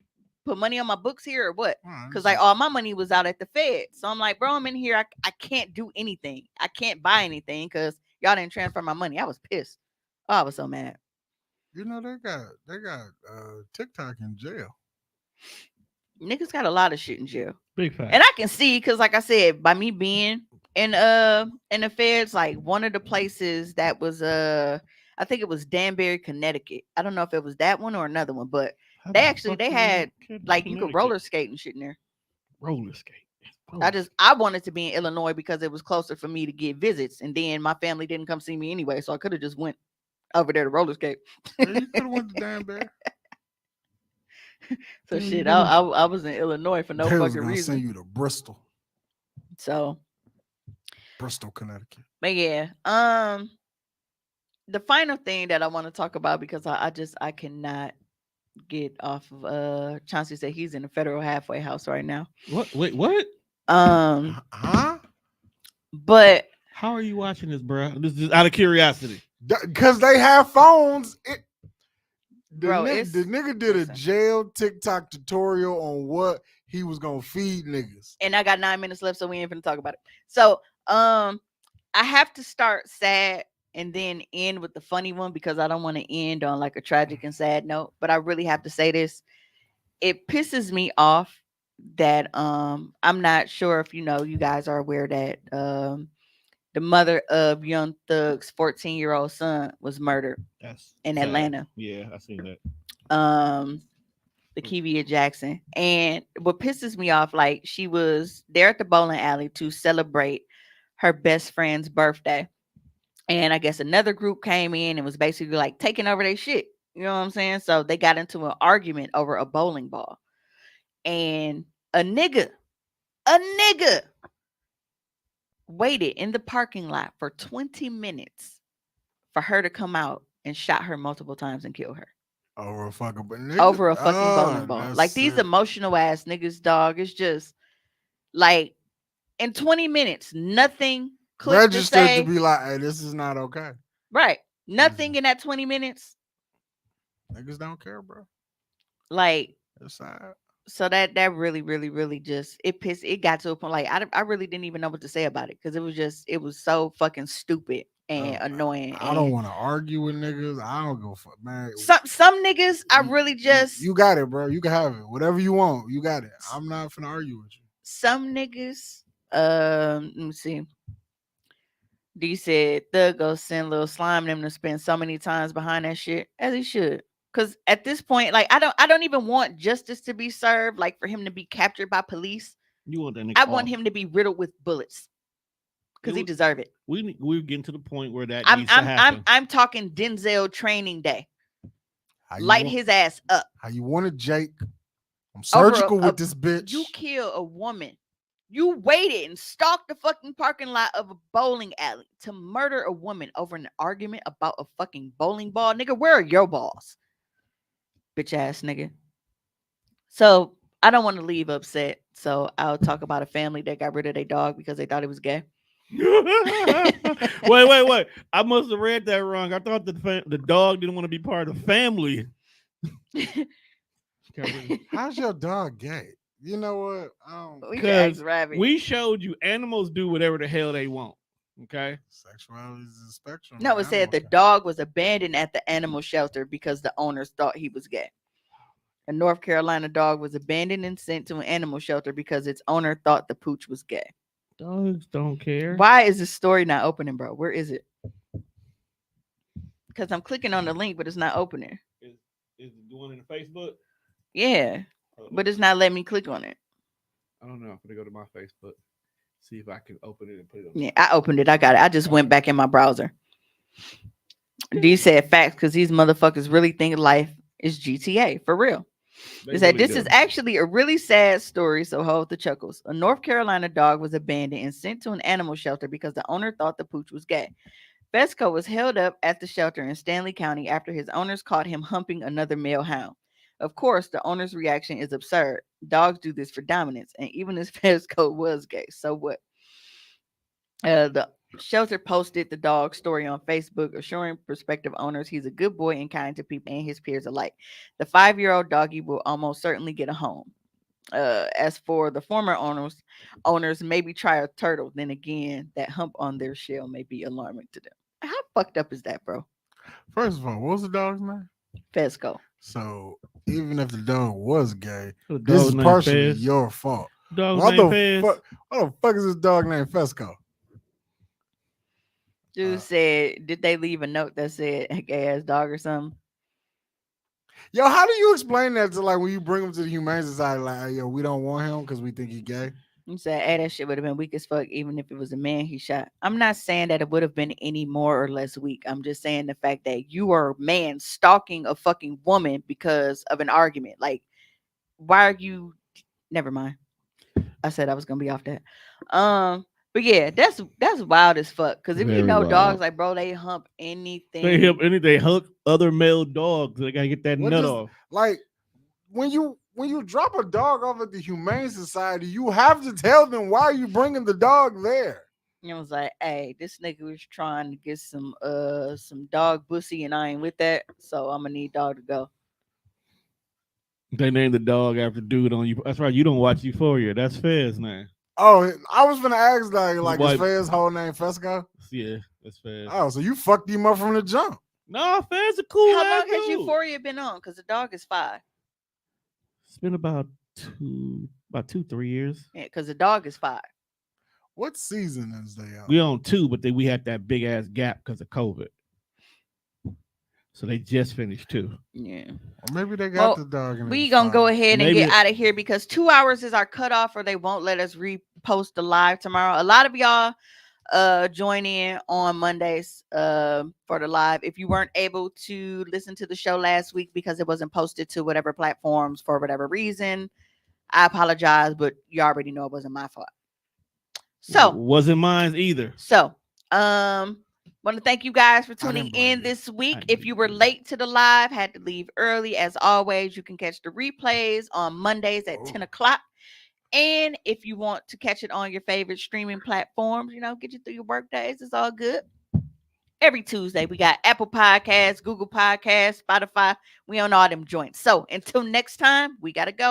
put money on my books here or what? All right, Because so like all my money was out at the Fed. So I'm like, bro, I'm in here. I can't do anything. I can't buy anything because y'all didn't transfer my money. I was pissed. Oh, I was so mad. you know they got TikTok in jail. Niggas got a lot of shit in jail. Big fact. And I can see, because like I said, by me being in the feds, like one of the places that was I think it was Danbury, Connecticut. I don't know if it was that one or another one, but How they the actually fuck they you had get to like you could Connecticut? roller skate and shit in there. Roller skate. Roller skate. I wanted to be in Illinois because it was closer for me to get visits, and then my family didn't come see me anyway, so I could have just went over there to roller skate. Yeah, you could have went to Danbury. So There you shit, go. I was in Illinois for no They was fucking gonna send reason. you to Bristol, So, Connecticut. but yeah, the final thing that I want to talk about because I cannot get off of Chauncey said he's in the federal halfway house right now. What? Wait, what? Huh? But How are you watching this, bro? This is out of curiosity. Because they have phones. Bro, The it's nigga did listen. a jail TikTok tutorial on what he was gonna feed niggas. And I got 9 minutes left, so we ain't finna talk about it. So I have to start sad and then end with the funny one because I don't want to end on like a tragic and sad note. But I really have to say this. It pisses me off that I'm not sure if you guys are aware that the mother of Young Thug's 14-year-old son was murdered That's in sad. Atlanta. Yeah, I seen that. Lakeivia Jackson. And what pisses me off, like she was there at the bowling alley to celebrate her best friend's birthday. And I guess another group came in and was basically like taking over their shit. You know what I'm saying? So they got into an argument over a bowling ball. And a nigga waited in the parking lot for 20 minutes for her to come out and shot her multiple times and kill her. Over a fucking Bowling ball. Like these emotional ass niggas, dog. It's just like in 20 minutes, nothing clicked to registered say. to be like, hey, this is not okay. Right. Nothing in that 20 minutes. Niggas don't care, bro. Like, It's sad. so that really just it got to a point like I really didn't even know what to say about it because it was so fucking stupid and annoying. I don't want to argue with niggas. I don't go fuck, man. Some niggas I really just you got it, bro. You can have it. Whatever you want, you got it. I'm not finna argue with you. some niggas. Let me see. D said Thug go send Lil Slime them to spend so many times behind that shit as he should. Cause at this point, like I don't even want justice to be served. Like for him to be captured by police, You want that nigga? I want him to be riddled with bullets. Cause he deserve it. We're getting to the point where that needs to happen. I'm talking Denzel training day. Light his ass up. How you want it, Jake? I'm surgical with this bitch. You kill a woman. You waited and stalked the fucking parking lot of a bowling alley to murder a woman over an argument about a fucking bowling ball. Nigga, where are your balls? Bitch ass nigga. So I don't want to leave upset. So I'll talk about a family that got rid of their dog because they thought it was gay. Wait. I must have read that wrong. I thought the dog didn't want to be part of the family. How's your dog gay? You know what? Because we showed you animals do whatever the hell they want. Okay. Sexuality is a spectrum. No, it said the dog was abandoned at the animal shelter because the owners thought he was gay. A North Carolina dog was abandoned and sent to an animal shelter because its owner thought the pooch was gay. Dogs don't care. Why is this story not opening, bro? Where is it? Because I'm clicking on the link, but it's not opening. Is it doing in the Facebook? Yeah, but it's not letting me click on it. I don't know. I'm gonna go to my Facebook, see if I can open it and put it on. Yeah, I opened it. I got it. I just went back in my browser. D said facts because these motherfuckers really think life is GTA for real. They said this is actually a really sad story, so hold the chuckles. A North Carolina dog was abandoned and sent to an animal shelter because the owner thought the pooch was gay. Fesco was held up at the shelter in Stanley County after his owners caught him humping another male hound. Of course, the owner's reaction is absurd. Dogs do this for dominance, and even if Fesco was gay, so what? The Shelter posted the dog story on Facebook, assuring prospective owners he's a good boy and kind to people and his peers alike. The 5-year-old doggy will almost certainly get a home. As for the former owners maybe try a turtle. Then again, that hump on their shell may be alarming to them. How fucked up is that, bro? First of all, what was the dog's name? Fesco. So even if the dog was gay, The this dog is named partially Fez. your fault. Dog's Why name the Fez. fuck? Why the fuck is this dog named Fesco? Dude said, did they leave a note that said a gay ass dog or something? Yo, how do you explain that to like when you bring him to the Humane Society? Like, hey, yo, we don't want him because we think he's gay. He said, hey, that shit would have been weak as fuck, even if it was a man he shot. I'm not saying that it would have been any more or less weak. I'm just saying the fact that you are a man stalking a fucking woman because of an argument. Like, why are you? Never mind. I said I was gonna be off that. But yeah, that's wild as fuck. Because if you Very know dogs, wild. like bro, they hump anything. They help any they hook other male dogs. They gotta get that What nut does off. like when you drop a dog off at the Humane Society, you have to tell them why you bringing the dog there. And I was like, hey, this nigga was trying to get some dog pussy, and I ain't with that, so I'm gonna need dog to go. They named the dog after dude on you. That's right. You don't watch Euphoria. That's Fez name. Oh, I was gonna ask like is White- Fez's whole name Fesco? Yeah, that's Fez. Oh, so you fucked him up from the jump. No, Fez a cool How ass long has dude. Euphoria been on? Because the dog is 5. It's been about 2-3 years. Yeah, because the dog is 5. What season is they on? We on 2, but then we had that big ass gap because of COVID. So they just finished 2. Yeah. Or maybe they got Well, the dog in we his gonna go file. ahead and Maybe get out of here because 2 hours is our cutoff, or they won't let us repost the live tomorrow. A lot of y'all join in on Mondays for the live. If you weren't able to listen to the show last week because it wasn't posted to whatever platforms for whatever reason, I apologize, but you already know it wasn't my fault. So wasn't mine either. So, want to thank you guys for I tuning didn't blame in you. this week. I If you were didn't. late to the live, had to leave early, as always, you can catch the replays on Mondays at Oh. 10 o'clock. And if you want to catch it on your favorite streaming platforms, get you through your work days, it's all good. Every Tuesday, we got Apple Podcasts, Google Podcasts, Spotify. We on all them joints. So until next time, we got to go.